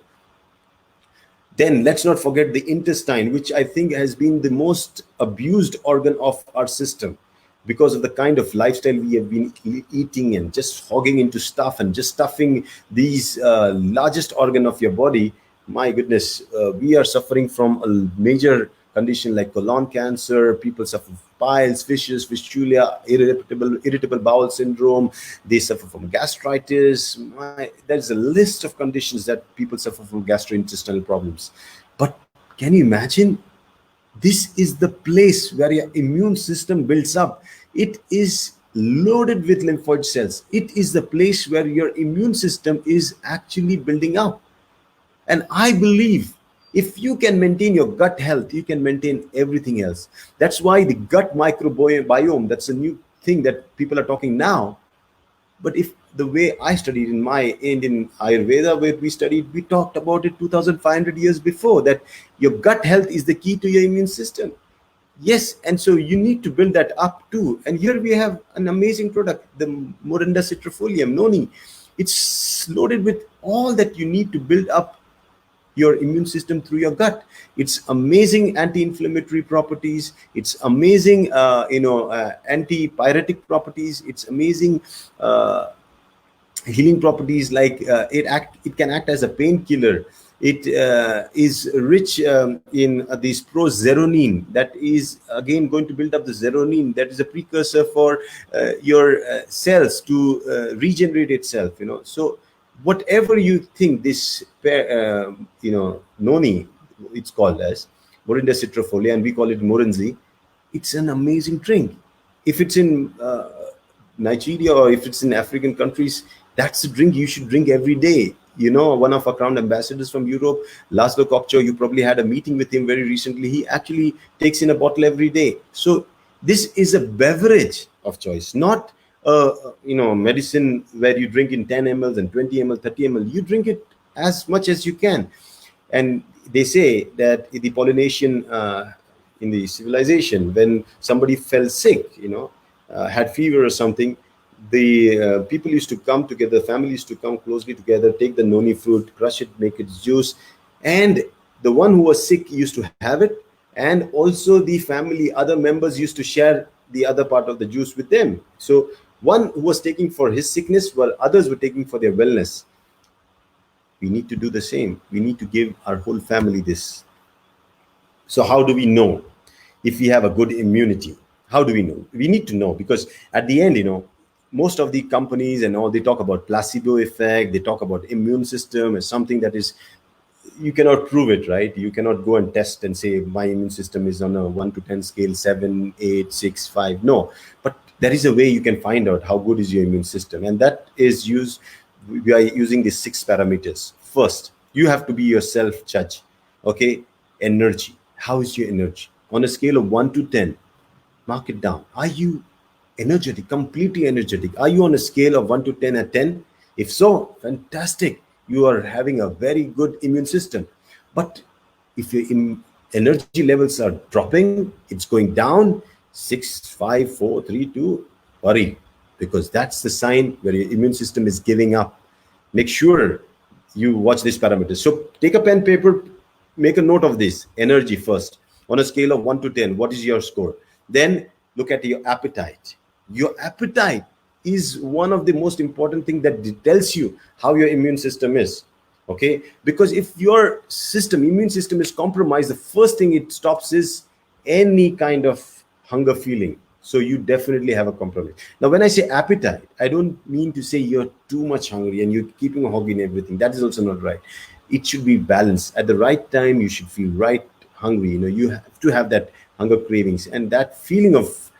S2: Then let's not forget the intestine, which I think has been the most abused organ of our system, because of the kind of lifestyle we have been eating and just hogging into stuff and just stuffing these largest organ of your body. My goodness, we are suffering from a major condition like colon cancer. People suffer from piles, fissures, fistula, irritable bowel syndrome. They suffer from gastritis. There's a list of conditions that people suffer from gastrointestinal problems. But can you imagine? This is the place where your immune system builds up. It is loaded with lymphoid cells. It is the place where your immune system is actually building up. And I believe if you can maintain your gut health, you can maintain everything else. That's why the gut microbiome, that's a new thing that people are talking now. But if the way I studied in my Indian Ayurveda, where we studied, we talked about it 2,500 years before, that your gut health is the key to your immune system. Yes, and so you need to build that up too. And here we have an amazing product, the Morinda citrifolium noni. It's loaded with all that you need to build up your immune system through your gut. It's amazing anti-inflammatory properties. It's amazing, anti-pyretic properties. It's amazing healing properties, like it can act as a painkiller. It is rich in this prozeronine, that is again going to build up the zeronine, that is a precursor for your cells to regenerate itself. So whatever you think this noni, it's called as Morinda citrifolia, and we call it Morinzi. It's an amazing drink. If it's in Nigeria, or if it's in African countries, that's a drink you should drink every day. One of our crown ambassadors from Europe, Laszlo Kopcho, you probably had a meeting with him very recently. He actually takes in a bottle every day. So this is a beverage of choice, not medicine where you drink in 10 ml and 20 ml, 30 ml. You drink it as much as you can. And they say that in the Polynesian, in the civilization, when somebody fell sick, had fever or something, the people used to come together, families used to come closely together, take the noni fruit, crush it, make it juice, and the one who was sick used to have it, and also the family, other members used to share the other part of the juice with them. So one who was taking for his sickness, while others were taking for their wellness. We need to do the same. We need to give our whole family this. So how do we know if we have a good immunity? How do we know? We need to know, because at the end, most of the companies and all, they talk about placebo effect. They talk about immune system as something that is, you cannot prove it, right? You cannot go and test and say my immune system is on a 1 to 10 scale, 7, 8, 6, 5. No, but there is a way you can find out how good is your immune system, and that is used. We are using these 6 parameters. First, you have to be your self judge. Okay, energy. How is your energy on a scale of 1 to 10? Mark it down. Are you energetic, completely energetic? Are you on a scale of 1 to 10 at 10? If so, fantastic. You are having a very good immune system. But if your energy levels are dropping, it's going down, 6, 5, 4, 3, 2, worry, because that's the sign where your immune system is giving up. Make sure you watch these parameters. So take a pen, paper, make a note of this. Energy first. On a scale of 1 to 10, what is your score? Then look at your appetite. Your appetite is one of the most important things that tells you how your immune system is. Okay, because if your immune system is compromised, the first thing it stops is any kind of hunger feeling. So you definitely have a compromise. Now, when I say appetite, I don't mean to say you're too much hungry and you're keeping a hog in everything. That is also not right. It should be balanced. At the right time, you should feel right hungry. You have to have that hunger cravings and that feeling of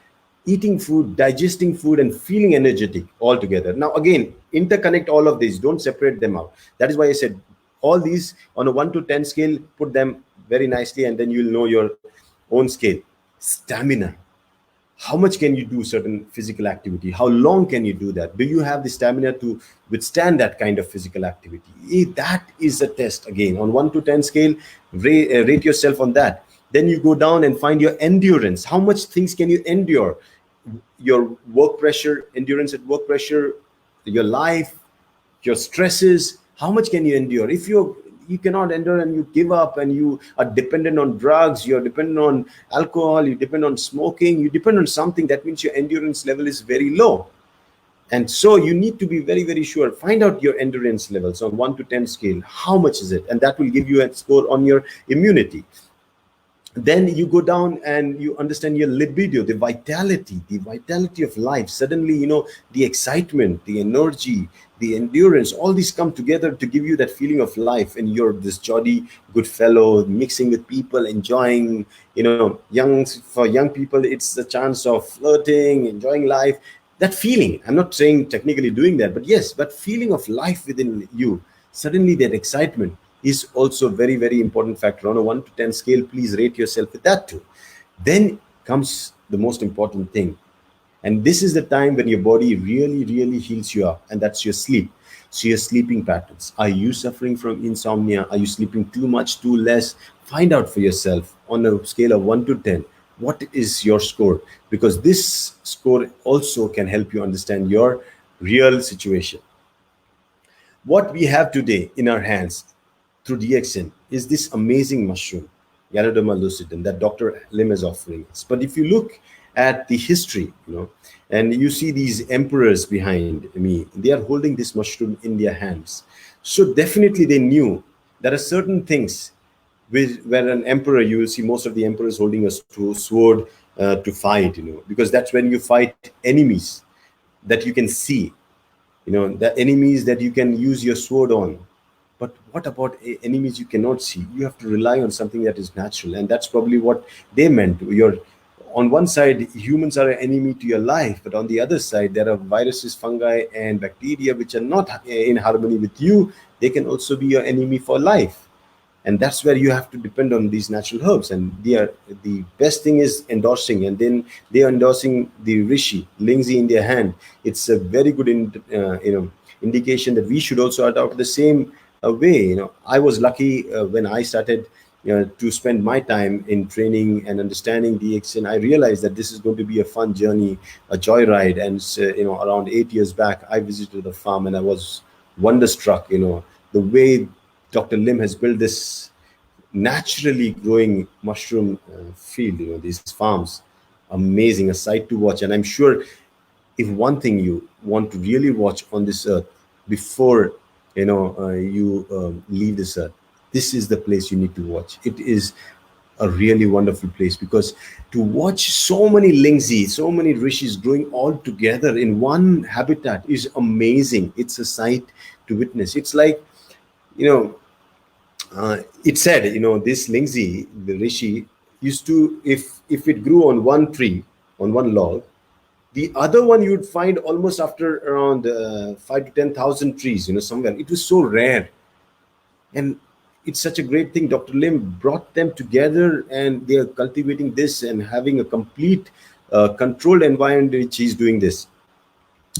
S2: eating food, digesting food, and feeling energetic all together. Now, again, interconnect all of these. Don't separate them out. That is why I said all these on a 1 to 10 scale, put them very nicely, and then you'll know your own scale. Stamina. How much can you do certain physical activity? How long can you do that? Do you have the stamina to withstand that kind of physical activity? That is a test. Again, on 1 to 10 scale, rate yourself on that. Then you go down and find your endurance. How much things can you endure? Your work pressure, endurance at work pressure, your life, your stresses. How much can you endure? If you cannot endure and you give up and you are dependent on drugs, you're dependent on alcohol, you depend on smoking, you depend on something, that means your endurance level is very low. And so you need to be very, very sure. Find out your endurance levels on 1 to 10 scale. How much is it? And that will give you a score on your immunity. Then you go down and you understand your libido, the vitality of life. Suddenly, the excitement, the energy, the endurance, all these come together to give you that feeling of life. And you're this jolly good fellow, mixing with people, enjoying, for young people, it's the chance of flirting, enjoying life. That feeling, I'm not saying technically doing that, but yes, that feeling of life within you, suddenly that excitement is also very, very important factor. On a 1 to 10 scale, please rate yourself with that too. Then comes the most important thing, and this is the time when your body really, really heals you up, and that's your sleep. So your sleeping patterns, are you suffering from insomnia? Are you sleeping too much, too less? Find out for yourself on a scale of 1 to 10, what is your score, because this score also can help you understand your real situation. What we have today in our hands through DXN is this amazing mushroom, Ganoderma lucidum, that Dr. Lim is offering us. But if you look at the history, and you see these emperors behind me, they are holding this mushroom in their hands. So definitely they knew there are certain things where an emperor, you will see most of the emperors holding a sword to fight, because that's when you fight enemies that you can see, the enemies that you can use your sword on. But what about enemies you cannot see? You have to rely on something that is natural, and that's probably what they meant. You're on one side, humans are an enemy to your life, but on the other side, there are viruses, fungi, and bacteria which are not in harmony with you. They can also be your enemy for life, and that's where you have to depend on these natural herbs. And they are, the best thing is endorsing, and then they are endorsing the rishi lingzi in their hand. It's a very good indication that we should also adopt the same way. I was lucky when I started to spend my time in training and understanding DXN. I realized that this is going to be a fun journey, a joyride. And around 8 years back, I visited the farm and I was wonderstruck. The way Dr. Lim has built this naturally growing mushroom field, these farms, amazing, a sight to watch. And I'm sure if one thing you want to really watch on this earth before you leave this earth, this is the place you need to watch. It is a really wonderful place, because to watch so many lingzi, so many rishis growing all together in one habitat is amazing. It's a sight to witness. It's like, you know it said, this lingzi, the rishi, used to, if it grew on one tree, on one log, the other one you'd find almost after around 5 to 10,000 trees, somewhere. It was so rare, and it's such a great thing. Dr. Lim brought them together, and they are cultivating this and having a complete controlled environment in which he's doing this.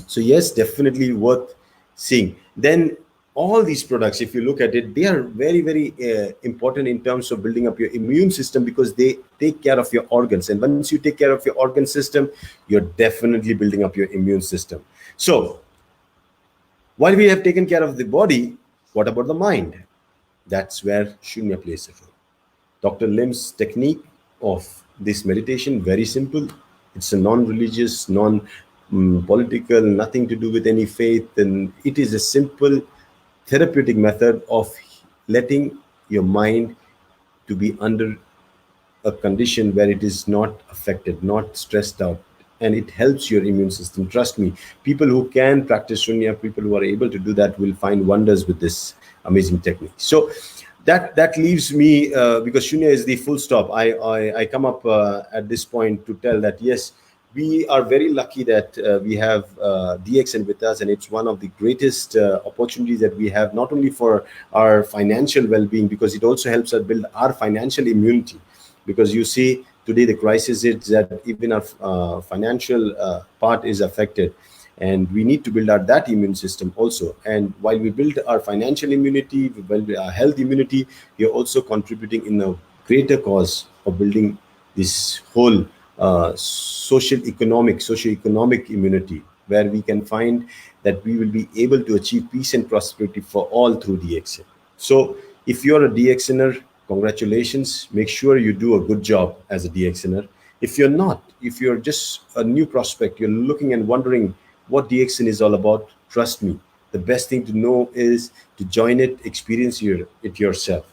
S2: So yes, definitely worth seeing. Then all these products, if you look at it, they are very, very important in terms of building up your immune system, because they take care of your organs. And once you take care of your organ system, you're definitely building up your immune system. So while we have taken care of the body, what about the mind? That's where Shunya plays a role. Dr. Lim's technique of this meditation, very simple. It's a non-religious, non-political, nothing to do with any faith, and it is a simple therapeutic method of letting your mind to be under a condition where it is not affected, not stressed out, and it helps your immune system. Trust me, people who can practice Shunya, people who are able to do that, will find wonders with this amazing technique. So that leaves me, because Shunya is the full stop. I come up at this point to tell that yes, we are very lucky that we have DXN with us, and it's one of the greatest opportunities that we have, not only for our financial well-being, because it also helps us build our financial immunity. Because you see, today the crisis is that even our financial part is affected, and we need to build out that immune system also. And while we build our financial immunity, we build our health immunity, we are also contributing in a greater cause of building this whole socio-economic immunity, where we can find that we will be able to achieve peace and prosperity for all through DXN. So if you're a DXNer, congratulations. Make sure you do a good job as a DXNer. If you're not, if you're just a new prospect, you're looking and wondering what DXN is all about, trust me, the best thing to know is to join it, experience it yourself,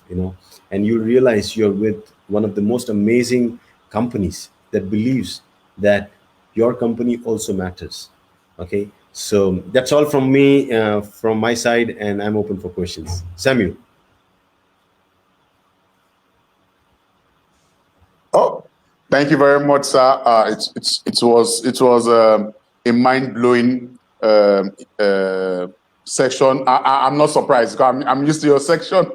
S2: and you'll realize you're with one of the most amazing companies that believes that your company also matters. Okay, so that's all from me, from my side, and I'm open for questions. Samuel.
S1: Oh, thank you very much, sir. It was a mind-blowing section. I'm not surprised. I'm used to your section.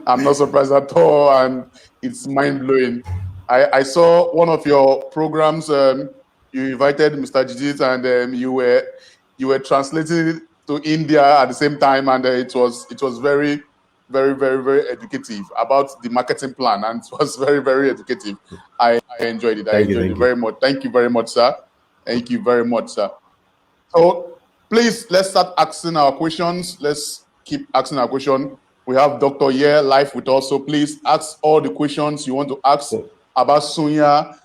S1: I'm not surprised at all, and it's mind-blowing. I saw one of your programs. You invited Mr. Jijit, and you were translating it to India at the same time, and it was very, very, very, very educative about the marketing plan, and it was very, very educative. I enjoyed it. I enjoyed it very much. Thank you very much, sir. Thank you very much, sir. So please, let's start asking our questions. Let's keep asking our question. We have Dr. Ye live with us, so please ask all the questions you want to ask about Sunya.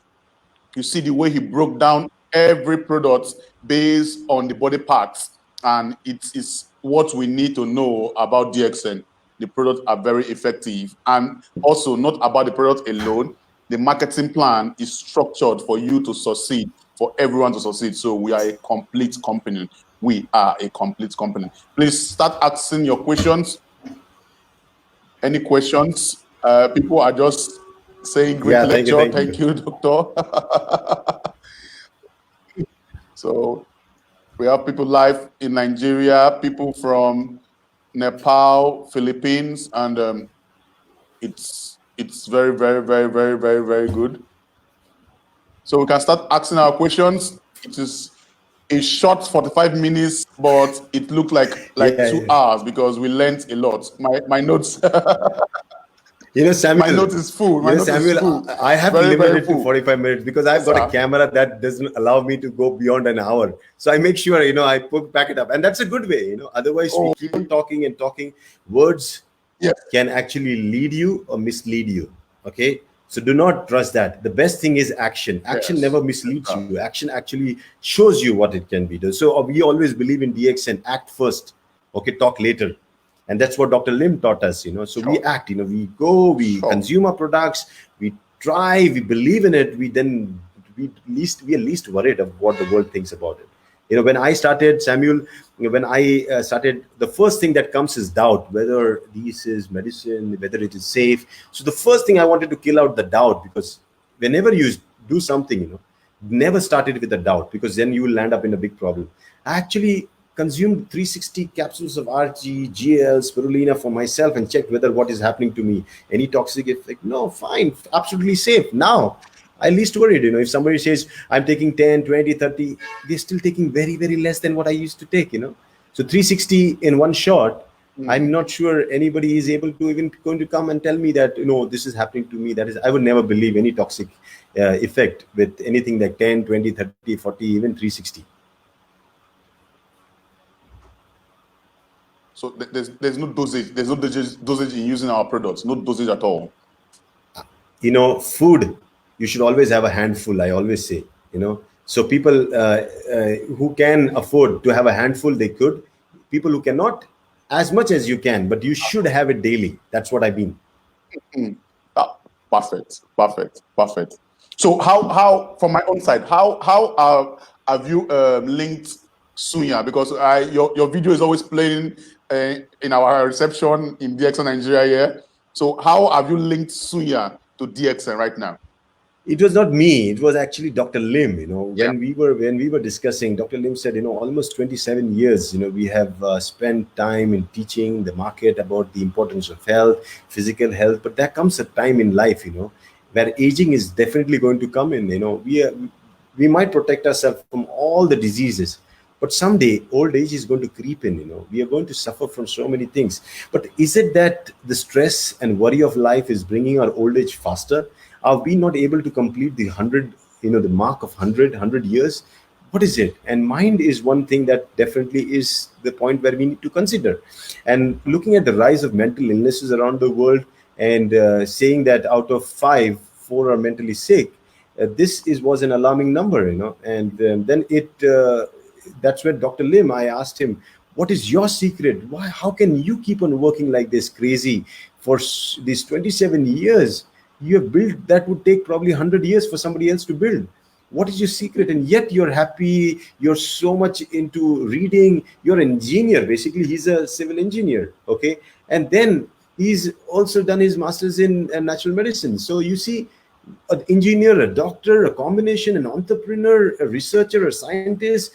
S1: You see the way he broke down every product based on the body parts, and it is what we need to know about DXN. The products are very effective, and also not about the product alone. The marketing plan is structured for you to succeed, for everyone to succeed. So we are a complete company. We are a complete company. Please start asking your questions. Any questions? People are just saying great lecture. Thank you, doctor. So we have people live in Nigeria, people from Nepal, Philippines, and it's very, very, very, very, very, very good. So we can start asking our questions. It is a short 45 minutes, but it looked like 2 hours because we learned a lot. My notes.
S2: Samuel,
S1: my note is full.
S2: Samuel, I have to limit it to 45 minutes because I've got a camera that doesn't allow me to go beyond an hour. So I make sure, I back it up. And that's a good way, Otherwise, we keep on talking and talking. Words can actually lead you or mislead you, okay? So do not trust that. The best thing is action. Action never misleads you. Action actually shows you what it can be. So we always believe in DXN, act first, okay, talk later. And that's what Dr. Lim taught us, So we act, we go, we consume our products, we try, we believe in it, we are least worried of what the world thinks about it. When I started, Samuel, started, the first thing that comes is doubt, whether this is medicine, whether it is safe. So the first thing I wanted to kill out the doubt, because whenever you do something, never started with a doubt, because then you will land up in a big problem. I actually consumed 360 capsules of RG, GL, spirulina for myself and checked whether what is happening to me, any toxic effect. No, fine, absolutely safe. Now, I least worried, if somebody says I'm taking 10, 20, 30, they're still taking very, very less than what I used to take, So 360 in one shot, I'm not sure anybody is able to even going to come and tell me that, this is happening to me. That is, I would never believe any toxic effect with anything like 10, 20, 30, 40, even 360.
S1: So there's no dosage. There's no dosage in using our products. No dosage at all.
S2: Food, you should always have a handful. I always say, So people who can afford to have a handful, they could. People who cannot, as much as you can, but you should have it daily. That's what I mean.
S1: Perfect. So how from my own side, how have you linked Sunya? Because your video is always playing in our reception in DXN Nigeria here. So how have you linked Sunya to DXN right now?
S2: It was not me. It was actually Dr. Lim. When we were discussing, Dr. Lim said, almost 27 years, we have spent time in teaching the market about the importance of health, physical health. But there comes a time in life, where aging is definitely going to come in. We might protect ourselves from all the diseases, but someday old age is going to creep in. We are going to suffer from so many things. But is it that the stress and worry of life is bringing our old age faster? Are we not able to complete the 100, the mark of 100 years? What is it? And mind is one thing that definitely is the point where we need to consider. And looking at the rise of mental illnesses around the world and saying that out of 5, 4 are mentally sick, this was an alarming number, And then that's where Dr. Lim, I asked him, what is your secret? How can you keep on working like this crazy for these 27 years? You have built that would take probably 100 years for somebody else to build. What is your secret? And yet you're happy. You're so much into reading. You're an engineer. Basically, he's a civil engineer. Okay. And then he's also done his master's in natural medicine. So you see, an engineer, a doctor, a combination, an entrepreneur, a researcher, a scientist.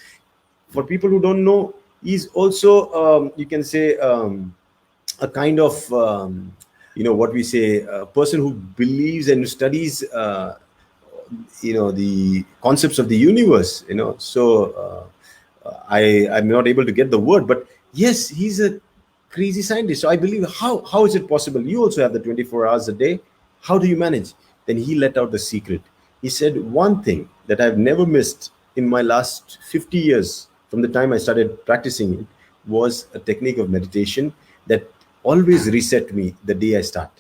S2: For people who don't know, he's also, you can say, a kind of, what we say, a person who believes and studies, the concepts of the universe. I'm not able to get the word, but yes, he's a crazy scientist. So I believe, how is it possible? You also have the 24 hours a day. How do you manage? Then he let out the secret. He said, one thing that I've never missed in my last 50 years from the time I started practicing it was a technique of meditation that always reset me the day I start.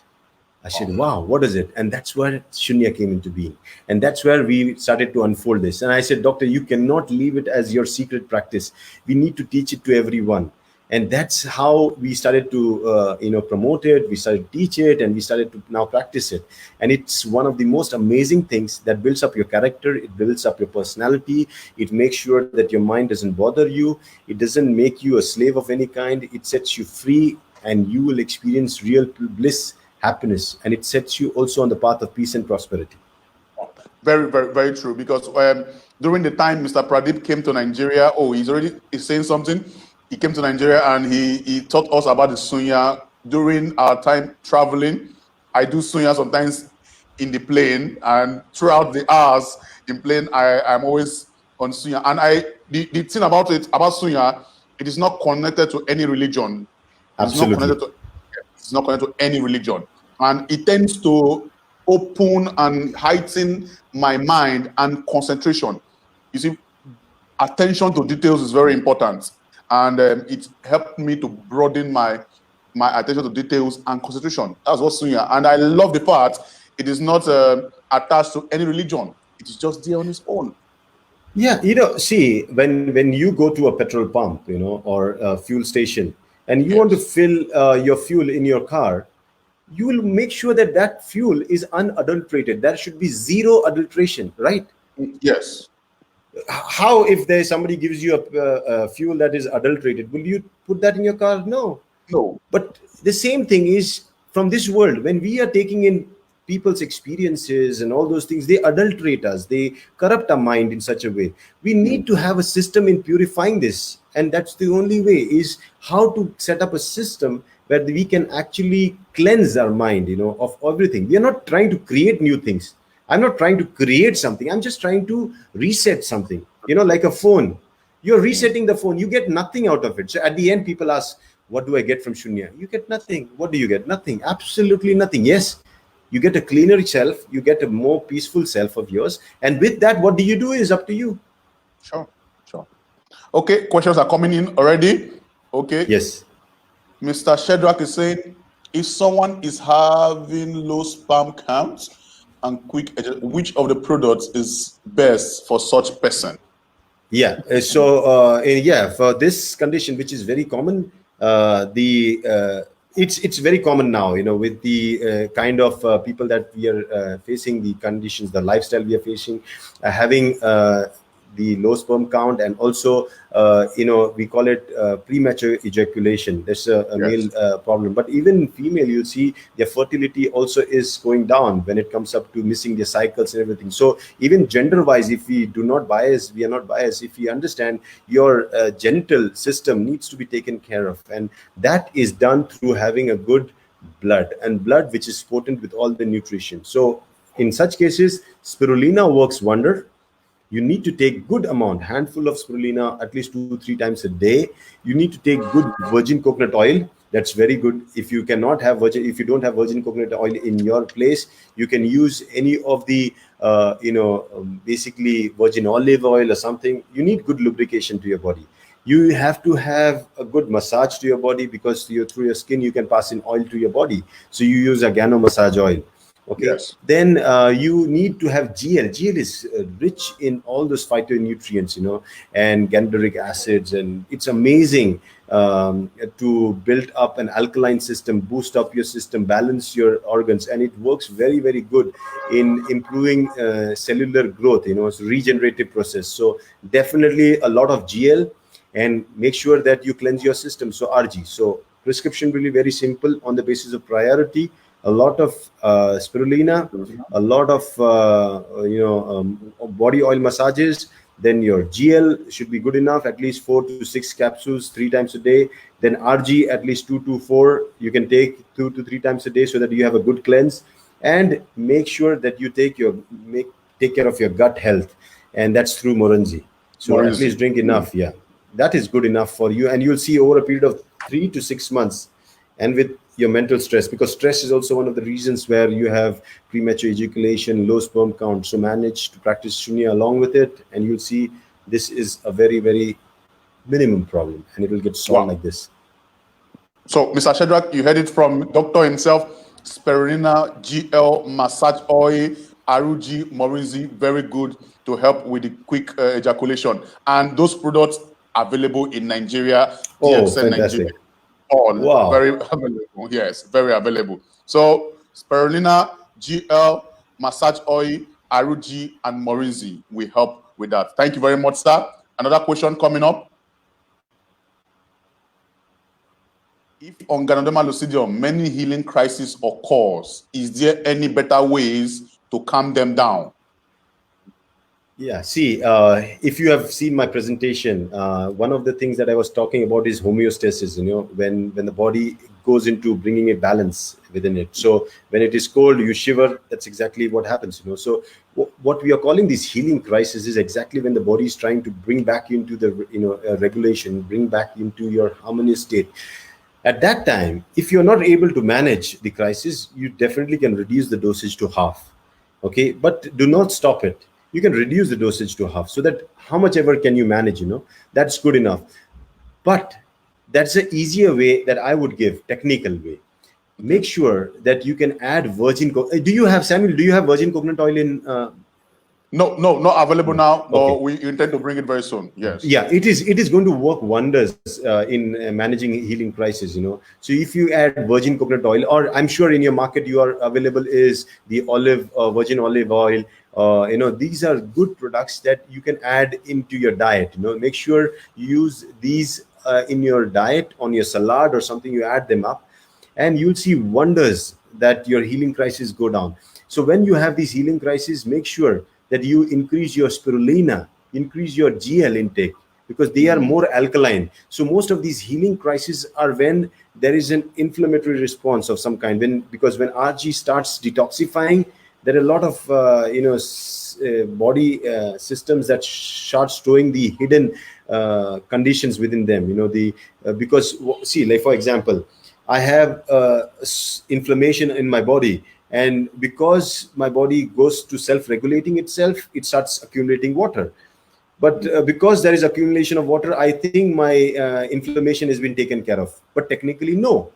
S2: I said, wow, what is it? And that's where Shunya came into being. And that's where we started to unfold this. And I said, doctor, you cannot leave it as your secret practice. We need to teach it to everyone. And that's how we started to, promote it. We started to teach it, and we started to now practice it. And it's one of the most amazing things that builds up your character. It builds up your personality. It makes sure that your mind doesn't bother you. It doesn't make you a slave of any kind. It sets you free, and you will experience real bliss, happiness, and it sets you also on the path of peace and prosperity.
S1: Very, very, very true. Because during the time Mr. Pradeep came to Nigeria, he's saying something. He came to Nigeria and he taught us about the sunya during our time traveling. I do sunya sometimes in the plane, and throughout the hours in plane, I'm always on sunya. And the thing about sunya, it is not connected to any religion.
S2: Absolutely.
S1: It's not connected to any religion, and it tends to open and heighten my mind and concentration. You see, attention to details is very important, and it helped me to broaden my attention to details and concentration. That's what sunya. And I love the part it is not attached to any religion. It is just there on its own.
S2: Yeah, see, when you go to a petrol pump, or a fuel station, and you want to fill your fuel in your car, you will make sure that that fuel is unadulterated. There should be zero adulteration, right?
S1: Yes.
S2: How, if somebody gives you a fuel that is adulterated, will you put that in your car? No. But the same thing is from this world. When we are taking in people's experiences and all those things, they adulterate us, they corrupt our mind in such a way. We need to have a system in purifying this, and that's the only way, is how to set up a system where we can actually cleanse our mind, of everything. We are not trying to create new things. I'm not trying to create something. I'm just trying to reset something, like a phone. You're resetting the phone. You get nothing out of it. So at the end, people ask, what do I get from Shunya? You get nothing. What do you get? Nothing. Absolutely nothing. Yes, you get a cleaner self. You get a more peaceful self of yours. And with that, what do you do is up to you.
S1: Sure. Okay, questions are coming in already. Okay.
S2: Yes.
S1: Mr. Shedrack is saying, if someone is having low sperm count and quick, which of the products is best for such person?
S2: Yeah. So for this condition, which is very common, it's very common now, with the kind of people that we are facing, the conditions, the lifestyle we are facing, having the low sperm count, and also we call it premature ejaculation. That's a male problem, but even female, you'll see their fertility also is going down when it comes up to missing their cycles and everything. So even gender wise, if we are not biased, if we understand your genital system needs to be taken care of, and that is done through having a good blood which is potent with all the nutrition. So in such cases, spirulina works wonder. You need to take good amount, handful of spirulina at least 2-3 times a day. You need to take good virgin coconut oil. That's very good. If you don't have virgin coconut oil in your place, you can use any of the basically virgin olive oil or something. You need good lubrication to your body. You have to have a good massage to your body, because through your skin you can pass in oil to your body. So you use a Gano massage oil. Okay.
S1: Yes.
S2: Then you need to have GL. GL is rich in all those phytonutrients, and ganideric acids, and it's amazing to build up an alkaline system, boost up your system, balance your organs, and it works very, very good in improving cellular growth. It's a regenerative process. So definitely a lot of GL, and make sure that you cleanse your system. So RG. So prescription really very simple on the basis of priority. a lot of spirulina, a lot of body oil massages. Then your GL should be good enough, at least 4 to 6 capsules 3 times a day. Then RG at least 2 to 4. You can take 2 to 3 times a day so that you have a good cleanse. And make sure that you take care of your gut health, and that's through Moranzi. So at least drink enough. Yeah, that is good enough for you, and you'll see over a period of 3 to 6 months. And with your mental stress, because stress is also one of the reasons where you have premature ejaculation, low sperm count. So manage to practice shunya along with it, and you'll see this is a very, very minimum problem, and it will get solved like this.
S1: So, Mr. Shedrack, you heard it from doctor himself. Spirulina, GL, massage oil, Aruji, Morinzi, very good to help with the quick ejaculation. And those products available in Nigeria, DXN Nigeria. All very available. Yes, very available. So, Spirulina, GL, massage oil, Aruji, and Morinzi will help with that. Thank you very much, sir. Another question coming up. If on Ganoderma lucidium many healing crises occurs, is there any better ways to calm them down?
S2: Yeah, see, if you have seen my presentation, one of the things that I was talking about is homeostasis. When the body goes into bringing a balance within it. So when it is cold, you shiver. That's exactly what happens. So what we are calling this healing crisis is exactly when the body is trying to bring back into the regulation, bring back into your harmonious state. At that time, if you're not able to manage the crisis, you definitely can reduce the dosage to half. Okay, but do not stop it. You can reduce the dosage to half, so that how much ever can you manage, that's good enough. But that's an easier way that I would give, technical way. Make sure that you can add virgin. Do you have, Samuel, do you have virgin coconut oil in?
S1: No, not available now, but we intend to bring it very soon. Yes.
S2: Yeah, it is going to work wonders in managing healing crisis. So if you add virgin coconut oil, or I'm sure in your market you are available is the virgin olive oil. These are good products that you can add into your diet. Make sure you use these in your diet, on your salad or something. You add them up, and you'll see wonders that your healing crisis go down. So when you have these healing crises, make sure that you increase your spirulina, increase your GL intake, because they are more alkaline. So most of these healing crises are when there is an inflammatory response of some kind. Because when RG starts detoxifying, there are a lot of body systems that start showing the hidden conditions within them. Because see, like for example, I have inflammation in my body. And because my body goes to self-regulating itself, it starts accumulating water. But because there is accumulation of water, I think my inflammation has been taken care of. But technically, no.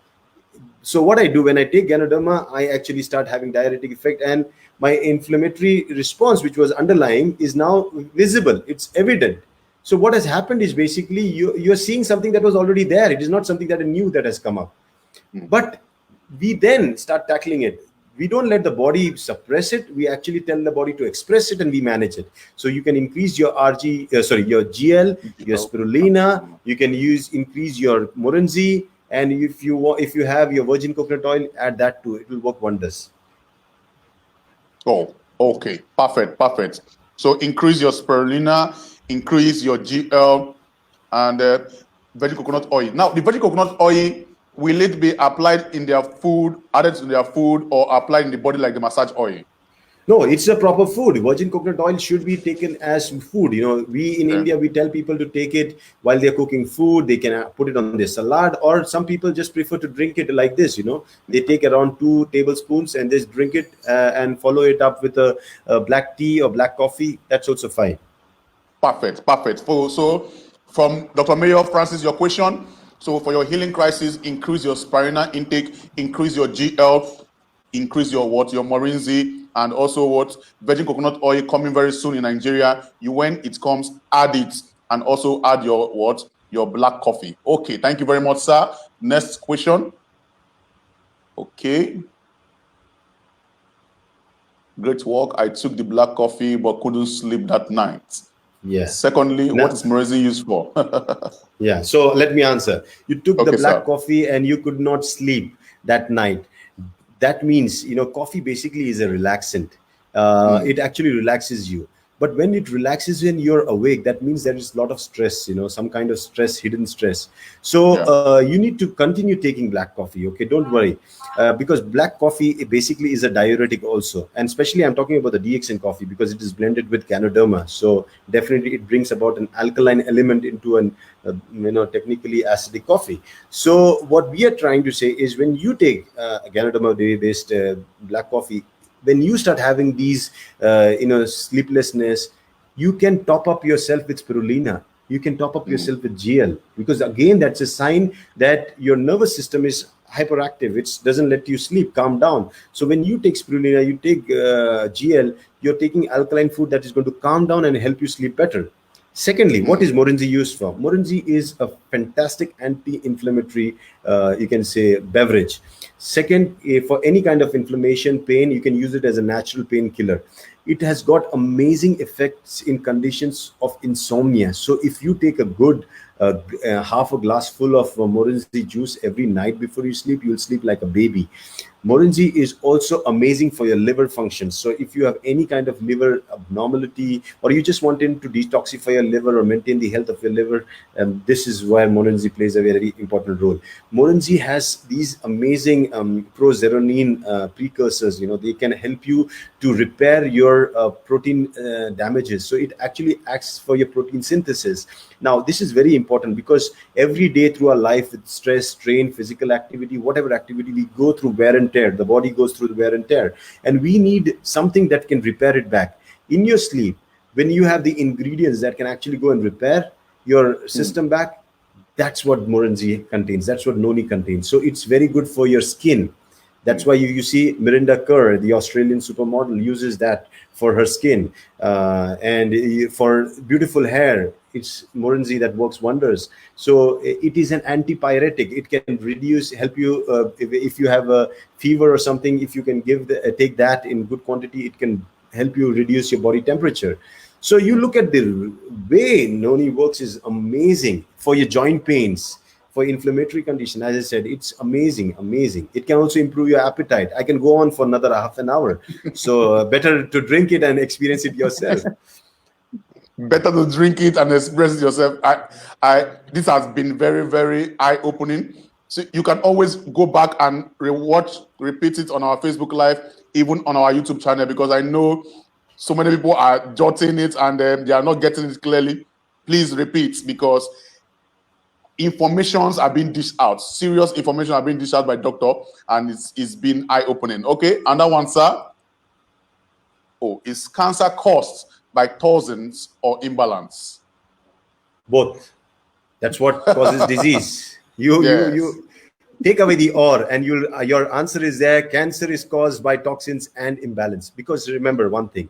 S2: So what I do when I take Ganoderma, I actually start having diuretic effect, and my inflammatory response, which was underlying, is now visible. It's evident. So what has happened is basically you're seeing something that was already there. It is not something that is new that has come up. But we then start tackling it. We don't let the body suppress it. We actually tell the body to express it, and we manage it. So you can increase your your GL, your spirulina. You can increase your Morinzi, and if you have your virgin coconut oil, add that too. It will work wonders.
S1: Oh, okay, perfect. So increase your spirulina, increase your GL, and virgin coconut oil. Now, the virgin coconut oil, will it be applied in their food, added to their food, or applied in the body like the massage oil?
S2: No, it's a proper food. Virgin coconut oil should be taken as food. We in India, we tell people to take it while they're cooking food. They can put it on their salad, or some people just prefer to drink it like this. They take around 2 tablespoons and just drink it and follow it up with a black tea or black coffee. That's also fine.
S1: Perfect. So from Dr. Mayor Francis, your question. So for your healing crisis, increase your spirulina intake, increase your GL, increase your Morinzi, and also virgin coconut oil coming very soon in Nigeria. When it comes, add it, and also add your black coffee. Okay, thank you very much, sir. Next question. Okay. Great work. I took the black coffee but couldn't sleep that night.
S2: Yeah.
S1: Secondly, what is Morinzi used for?
S2: Yeah. So let me answer. You took the black coffee and you could not sleep that night. that means, coffee basically is a relaxant. It actually relaxes you. But when it relaxes when you're awake, that means there is a lot of stress, some kind of stress, hidden stress. So
S1: Yeah.
S2: you need to continue taking black coffee. Okay, don't worry, because black coffee, it basically is a diuretic also, and especially I'm talking about the DXN coffee because it is blended with Ganoderma. So definitely it brings about an alkaline element into an technically acidic coffee. So what we are trying to say is, when you take Ganoderma based black coffee, when you start having these sleeplessness, you can top up yourself with spirulina, you can top up yourself with GL, because again that's a sign that your nervous system is hyperactive, it doesn't let you sleep, calm down. So when you take spirulina, you take GL, you're taking alkaline food that is going to calm down and help you sleep better. Secondly, what is Morinzi used for? Morinzi is a fantastic anti-inflammatory, you can say, beverage. Second, for any kind of inflammation, pain, you can use it as a natural painkiller. It has got amazing effects in conditions of insomnia. So if you take a good half a glass full of Morinzi juice every night before you sleep, you'll sleep like a baby. Morinzi is also amazing for your liver function. So if you have any kind of liver abnormality, or you just wanting to detoxify your liver or maintain the health of your liver, this is where Morinzi plays a very important role. Morinzi has these amazing prozeronine precursors. They can help you to repair your protein damages. So it actually acts for your protein synthesis. Now, this is very important because every day through our life, with stress, strain, physical activity, whatever activity, we go through wear and tear. The body goes through the wear and tear, and we need something that can repair it back. In your sleep, when you have the ingredients that can actually go and repair your system back, that's what Morinzi contains. That's what Noni contains. So it's very good for your skin. That's why you see Mirinda Kerr, the Australian supermodel, uses that for her skin. And for beautiful hair, it's Morinzi that works wonders. So it is an antipyretic. It can reduce, help you if you have a fever or something. If you can take that in good quantity, it can help you reduce your body temperature. So you look at the way Noni works is amazing for your joint pains, for inflammatory condition. As I said, it's amazing. It can also improve your appetite. I can go on for another half an hour. So better to drink it and experience it yourself.
S1: Better to drink it and express it yourself. This has been very, very eye-opening. So you can always go back and repeat it on our Facebook Live, even on our YouTube channel, because I know so many people are jotting it and they are not getting it clearly. Please repeat, because informations are being dished out. Serious information are being dished out by doctor, and it's been eye-opening. Okay, another one, sir. Oh, is cancer caused by toxins or imbalance?
S2: Both. That's what causes disease. You
S1: Yes.
S2: take away the or, and your answer is there. Cancer is caused by toxins and imbalance. Because remember one thing,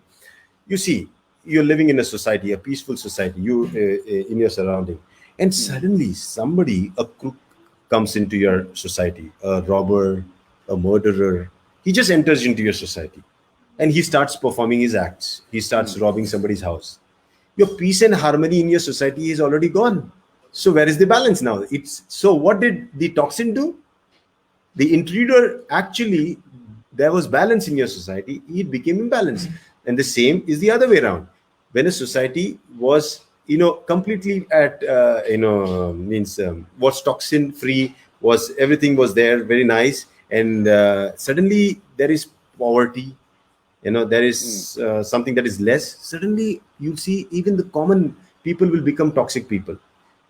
S2: you see, you're living in a society, a peaceful society, you in your surrounding, and suddenly somebody, a crook, comes into your society, a robber, a murderer. He just enters into your society, and he starts performing his acts. He starts robbing somebody's house. Your peace and harmony in your society is already gone. So where is the balance now? So what did the toxin do? The intruder actually, there was balance in your society, it became imbalanced. And the same is the other way around. When a society was completely at means was toxin free, was everything was there, very nice, and suddenly there is poverty, there is something that is less, suddenly you see even the common people will become toxic people.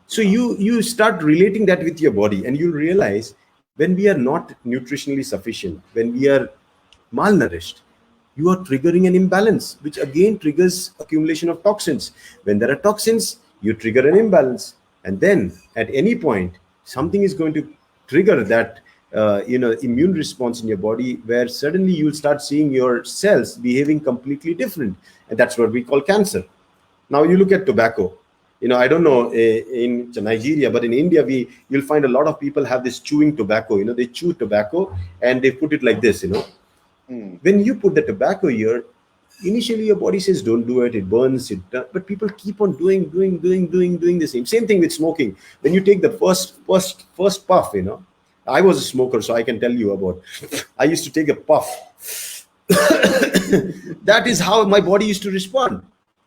S2: So you start relating that with your body, and you'll realize, when we are not nutritionally sufficient, when we are malnourished, you are triggering an imbalance, which again triggers accumulation of toxins. When there are toxins, you trigger an imbalance, and then at any point something is going to trigger that immune response in your body, where suddenly you'll start seeing your cells behaving completely different, and that's what we call cancer. Now you look at tobacco. I don't know in Nigeria, but in India, you'll find a lot of people have this chewing tobacco. They chew tobacco and they put it like this. When you put the tobacco here, initially your body says don't do it, it burns it, but people keep on doing the same thing with smoking. When you take the first puff, I was a smoker, so I can tell you about. I used to take a puff. That is how my body used to respond.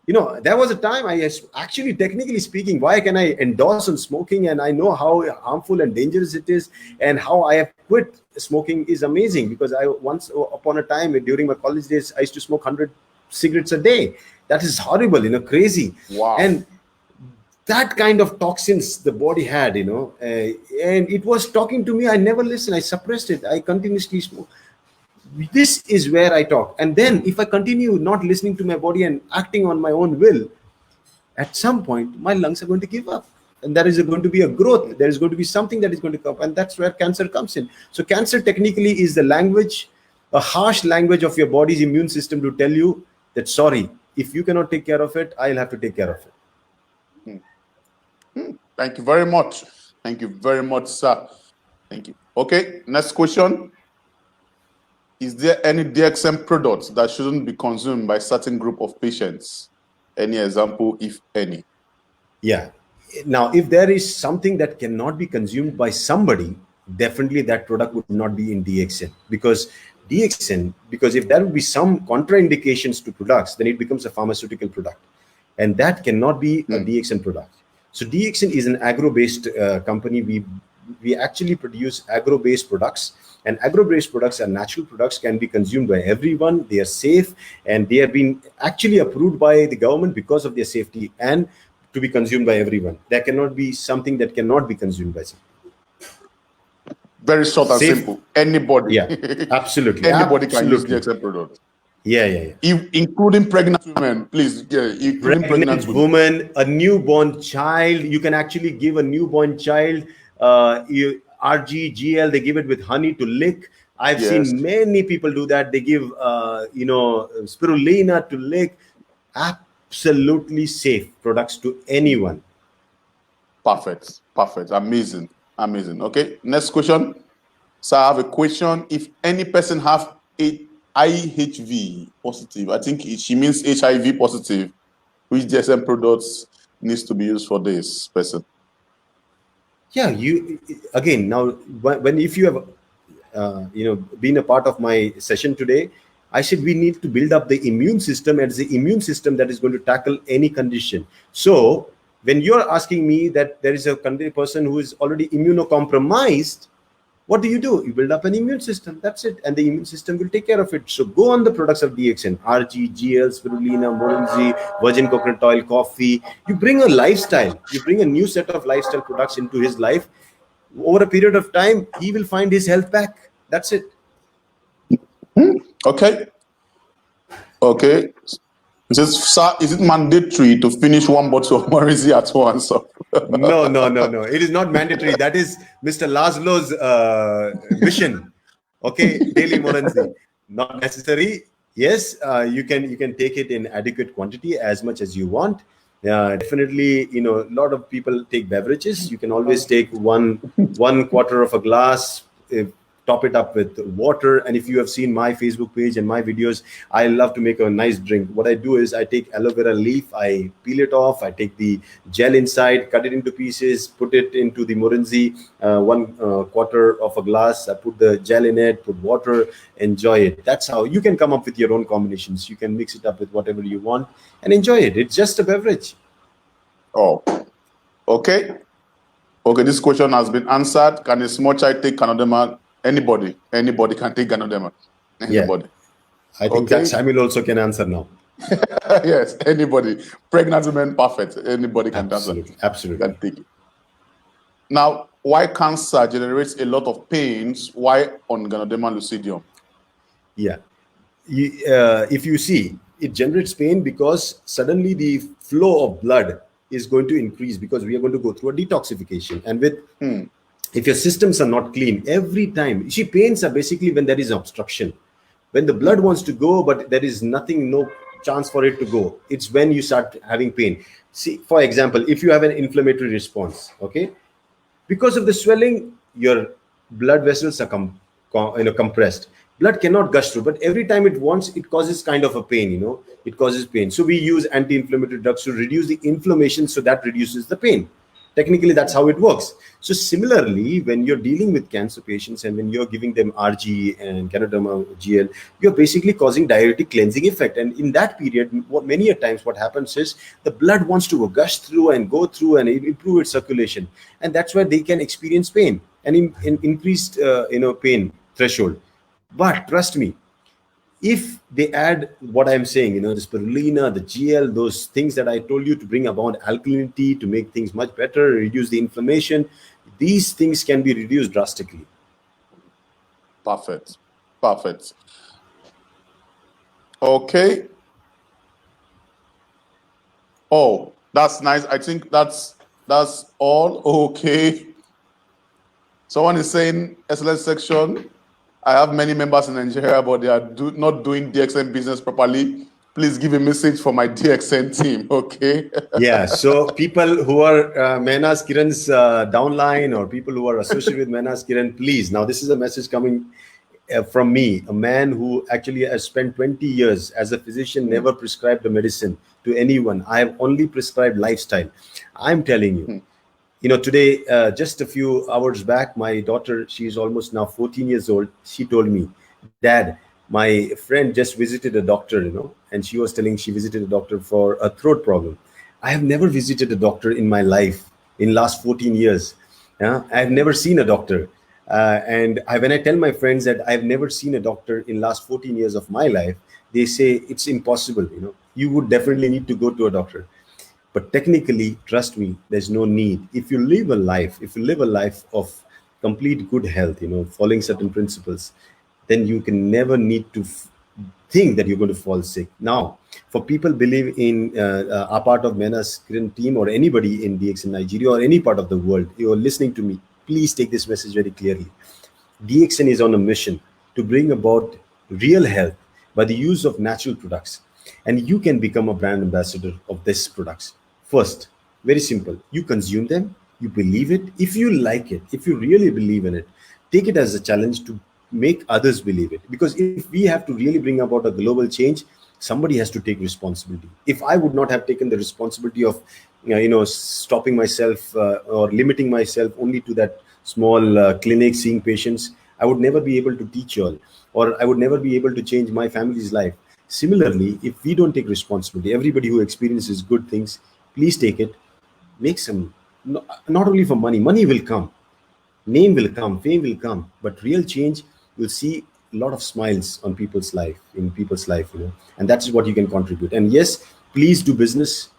S2: There was a time actually, technically speaking, why can I endorse on smoking? And I know how harmful and dangerous it is, and how I have quit smoking is amazing, because I once upon a time during my college days, I used to smoke 100 cigarettes a day. That is horrible, crazy.
S1: Wow.
S2: And that kind of toxins the body had, and it was talking to me. I never listened. I suppressed it. I continuously smoke. This is where I talk. And then if I continue not listening to my body and acting on my own will, at some point my lungs are going to give up, and there is going to be a growth. There is going to be something that is going to come, and that's where cancer comes in. So cancer technically is the language, a harsh language of your body's immune system to tell you that, sorry, if you cannot take care of it, I'll have to take care of it.
S1: Thank you very much. Thank you very much, sir. Thank you. Okay, next question. Is there any DXN products that shouldn't be consumed by certain group of patients? Any example, if any?
S2: Yeah. Now, if there is something that cannot be consumed by somebody, definitely that product would not be in DXN. Because if there would be some contraindications to products, then it becomes a pharmaceutical product. And that cannot be a DXN product. So DXN is an agro-based company. We actually produce agro-based products, and agro-based products are natural products, can be consumed by everyone. They are safe, and they have been actually approved by the government because of their safety and to be consumed by everyone. There cannot be something that cannot be consumed by someone.
S1: Very short and simple. Anybody.
S2: Yeah, absolutely.
S1: Anybody can use
S2: Absolutely.
S1: DXN products.
S2: Yeah.
S1: Including pregnant women, please. Yeah, including pregnant
S2: women, a newborn child. You can actually give a newborn child RGGL. They give it with honey to lick. I've seen many people do that. They give spirulina to lick. Absolutely safe products to anyone.
S1: Perfect. Amazing. Okay, next question. So I have a question. If any person have a IHV positive, I think she means HIV positive, which DXN products needs to be used for this person?
S2: Yeah, you again, now when if you have been a part of my session today, I said we need to build up the immune system, and it's the immune system that is going to tackle any condition. So when you're asking me that there is a person who is already immunocompromised, what do? You build up an immune system. That's it. And the immune system will take care of it. So go on the products of DXN, RG, GL, spirulina, morinzi, virgin coconut oil, coffee. You bring a lifestyle. You bring a new set of lifestyle products into his life. Over a period of time, he will find his health back. That's it.
S1: Okay. Is it mandatory to finish one bottle of morinzi at once?
S2: No. It is not mandatory. That is Mr. Laszlo's mission. Okay, daily morinzi. Not necessary. Yes, you can take it in adequate quantity, as much as you want. Definitely, a lot of people take beverages. You can always take one quarter of a glass, top it up with water. And if you have seen my Facebook page and my videos, I love to make a nice drink. What I do is I take aloe vera leaf, I peel it off, I take the gel inside, cut it into pieces, put it into the morinzi, one quarter of a glass. I put the gel in it, put water, enjoy it. That's how you can come up with your own combinations. You can mix it up with whatever you want and enjoy it. It's just a beverage.
S1: Oh, okay. This question has been answered. Can a small child take Canadema? Anybody can take Ganodema. Anybody.
S2: Yeah. I think that Samuel also can answer now.
S1: Yes, anybody. Pregnant women, perfect. Anybody can answer.
S2: Absolutely.
S1: Can take it. Now, why cancer generates a lot of pains? Why on Ganodema lucidium?
S2: Yeah. If you see, it generates pain because suddenly the flow of blood is going to increase, because we are going to go through a detoxification. And with if your systems are not clean, every time, pains are basically when there is obstruction, when the blood wants to go, but there is nothing, no chance for it to go. It's when you start having pain. See, for example, if you have an inflammatory response, okay, because of the swelling, your blood vessels are compressed. Blood cannot gush through, but every time it wants, it causes kind of a pain, it causes pain. So we use anti-inflammatory drugs to reduce the inflammation, so that reduces the pain. Technically, that's how it works. So similarly, when you're dealing with cancer patients and when you're giving them RG and Canoderma GL, you're basically causing diuretic cleansing effect. And in that period, many a times what happens is the blood wants to gush through and go through and improve its circulation. And that's where they can experience pain and increased pain threshold. But trust me, if they add what I'm saying, the spirulina, the GL, those things that I told you to bring about alkalinity, to make things much better, reduce the inflammation, these things can be reduced drastically.
S1: Perfect. Perfect. Okay. Oh, that's nice. I think that's all. Okay. Someone is saying, excellent section. I have many members in Nigeria, but they are not doing DXN business properly. Please give a message for my DXN team, okay?
S2: Yeah, so people who are Mehnas Kiran's downline, or people who are associated with Mehnas Kiran, please, now this is a message coming from me, a man who actually has spent 20 years as a physician, never prescribed a medicine to anyone. I have only prescribed lifestyle. I'm telling you, today, just a few hours back, my daughter, she's almost now 14 years old. She told me, Dad, my friend just visited a doctor, and she was telling she visited a doctor for a throat problem. I have never visited a doctor in my life in last 14 years. Yeah? I have never seen a doctor. When I tell my friends that I've never seen a doctor in last 14 years of my life, they say it's impossible. You would definitely need to go to a doctor. But technically, trust me, there's no need. If you live a life of complete good health, following certain principles, then you can never need to think that you're going to fall sick. Now, for people believe in a part of Mena's Kiran team, or anybody in DXN Nigeria or any part of the world, you're listening to me, please take this message very clearly. DXN is on a mission to bring about real health by the use of natural products. And you can become a brand ambassador of these products. First, very simple. You consume them, you believe it. If you like it, if you really believe in it, take it as a challenge to make others believe it. Because if we have to really bring about a global change, somebody has to take responsibility. If I would not have taken the responsibility of stopping myself or limiting myself only to that small clinic seeing patients, I would never be able to teach you all, or I would never be able to change my family's life. Similarly, if we don't take responsibility, everybody who experiences good things, please take it, make some, not only for money will come, name will come, fame will come, but real change, will see a lot of smiles on people's life, and that's what you can contribute. And yes, please do business.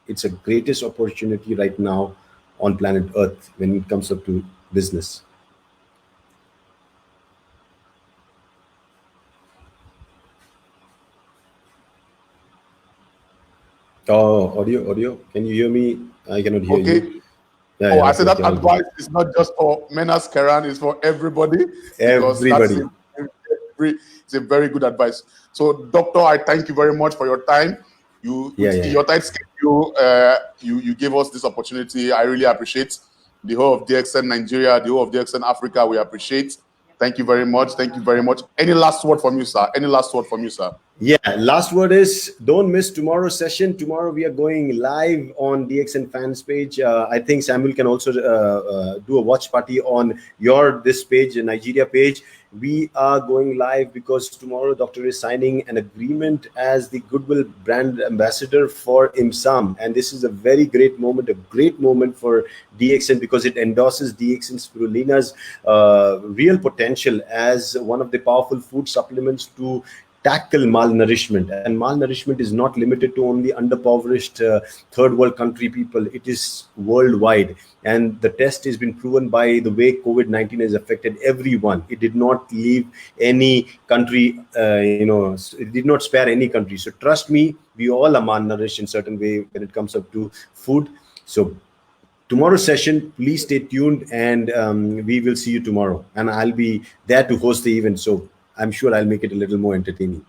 S2: It's a greatest opportunity right now on planet Earth when it comes up to business. Oh, audio. Can you hear me? I cannot hear you.
S1: Yeah, I said that advice is not just for Menas Kiran, it's for everybody. Because
S2: everybody.
S1: It's a very good advice. So, Doctor, I thank you very much for your time. Your tight schedule, you gave us this opportunity. I really appreciate the whole of DXN Nigeria, the whole of DXN Africa. We appreciate. Thank you very much. Thank you very much. Any last word from you, sir?
S2: Yeah, last word is don't miss tomorrow's session. Tomorrow we are going live on DXN fans page. I think Samuel can also do a watch party on this page, Nigeria page. We are going live because tomorrow Doctor is signing an agreement as the Goodwill brand ambassador for IMSAM, and this is a very great moment for DXN, because it endorses DXN Spirulina's real potential as one of the powerful food supplements to tackle malnourishment. And malnourishment is not limited to only underpoverished third world country people. It is worldwide, and the test has been proven by the way COVID-19 has affected everyone. It did not leave any country, it did not spare any country. So trust me, we all are malnourished in certain way when it comes up to food. So tomorrow's session, please stay tuned, and we will see you tomorrow, and I'll be there to host the event. So I'm sure I'll make it a little more entertaining.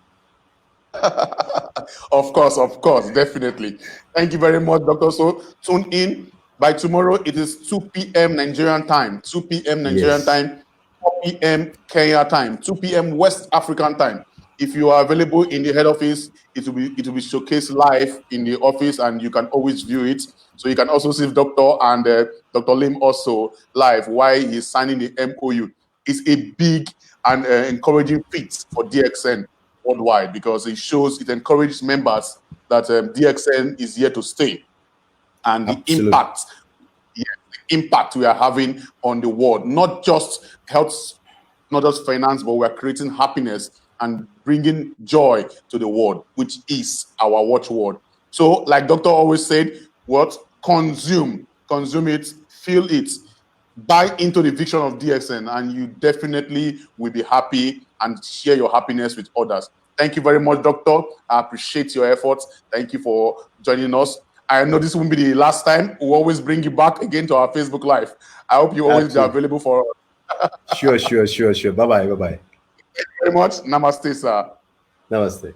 S1: Of course, definitely. Thank you very much, Doctor. So tune in. By tomorrow, it is 2 p.m. Nigerian time, 2 p.m. Nigerian time, 4 p.m. Kenya time, 2 p.m. West African time. If you are available in the head office, it will be showcased live in the office, and you can always view it. So you can also see Doctor and Dr. Lim also live while he's signing the MOU. It's a big and encouraging feat for DXN worldwide, because it encourages members that DXN is here to stay, and the
S2: Absolutely.
S1: impact we are having on the world, not just health, not just finance, but we're creating happiness and bringing joy to the world, which is our watchword. So, like Doctor always said, what? Consume it, feel it, buy into the vision of DXN, and you definitely will be happy and share your happiness with others. Thank you very much, Doctor. I appreciate your efforts. Thank you for joining us. I know this won't be the last time. We'll always bring you back again to our Facebook Live. I hope you always be
S2: Absolutely.
S1: available for us.
S2: Sure, sure, sure, sure. Bye bye. Bye bye.
S1: Very much. Namaste, sir.
S2: Namaste.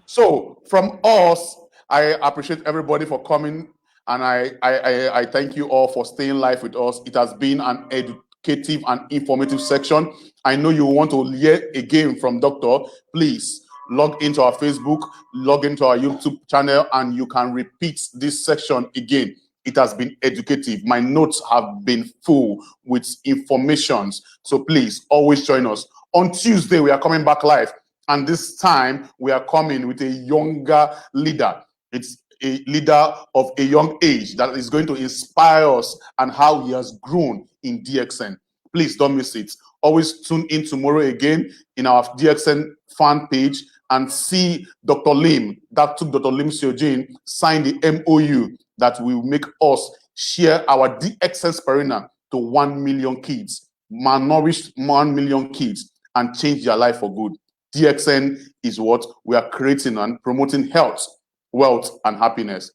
S1: So from us, I appreciate everybody for coming, and I thank you all for staying live with us. It has been an educative and informative section. I know you want to hear again from Doctor. Please log into our Facebook, log into our YouTube channel, and you can repeat this section again. It has been educative. My notes have been full with informations. So please always join us. On Tuesday, we are coming back live. And this time we are coming with a younger leader. It's a leader of a young age that is going to inspire us and how he has grown in DXN. Please don't miss it. Always tune in tomorrow again in our DXN fan page and see Dr. Lim, that took Dr. Lim Seojin, sign the MOU that will make us share our DXN Sperina to 1 million kids, malnourished 1 million kids, and change their life for good. DXN is what we are creating and promoting health, wealth, and happiness.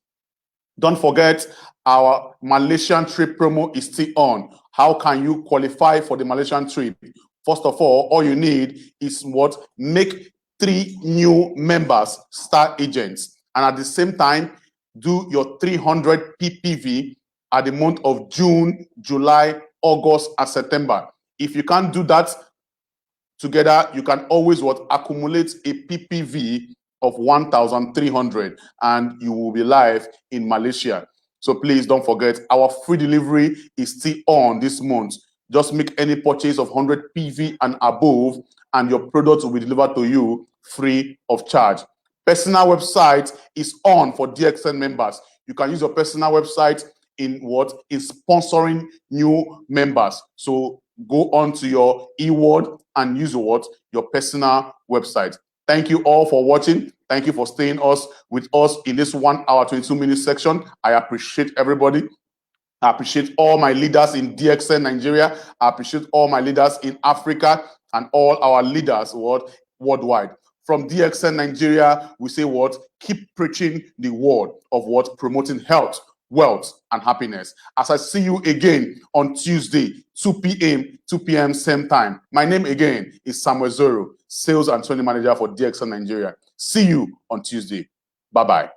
S1: Don't forget, our Malaysian trip promo is still on. How can you qualify for the Malaysian trip? First of all you need is what? Make 3 new members star agents. And at the same time, do your 300 PPV at the month of June, July, August, and September. If you can't do that together, you can always accumulate a PPV of 1,300, and you will be live in Malaysia. So please don't forget, our free delivery is still on this month. Just make any purchase of 100 PV and above, and your product will be delivered to you free of charge. Personal website is on for DXN members. You can use your personal website in sponsoring new members. So go on to your eWord and use your personal website. Thank you all for watching. Thank you for staying with us in this 1 hour 22 minute section. I appreciate everybody. I appreciate all my leaders in DXN Nigeria. I appreciate all my leaders in Africa and all our leaders worldwide. From DXN Nigeria, we say keep preaching the word of promoting health, wealth, and happiness. As I see you again on Tuesday, 2 p.m. same time. My name again is Samuel Zoro, Sales and Training Manager for DXN Nigeria. See you on Tuesday. Bye-bye.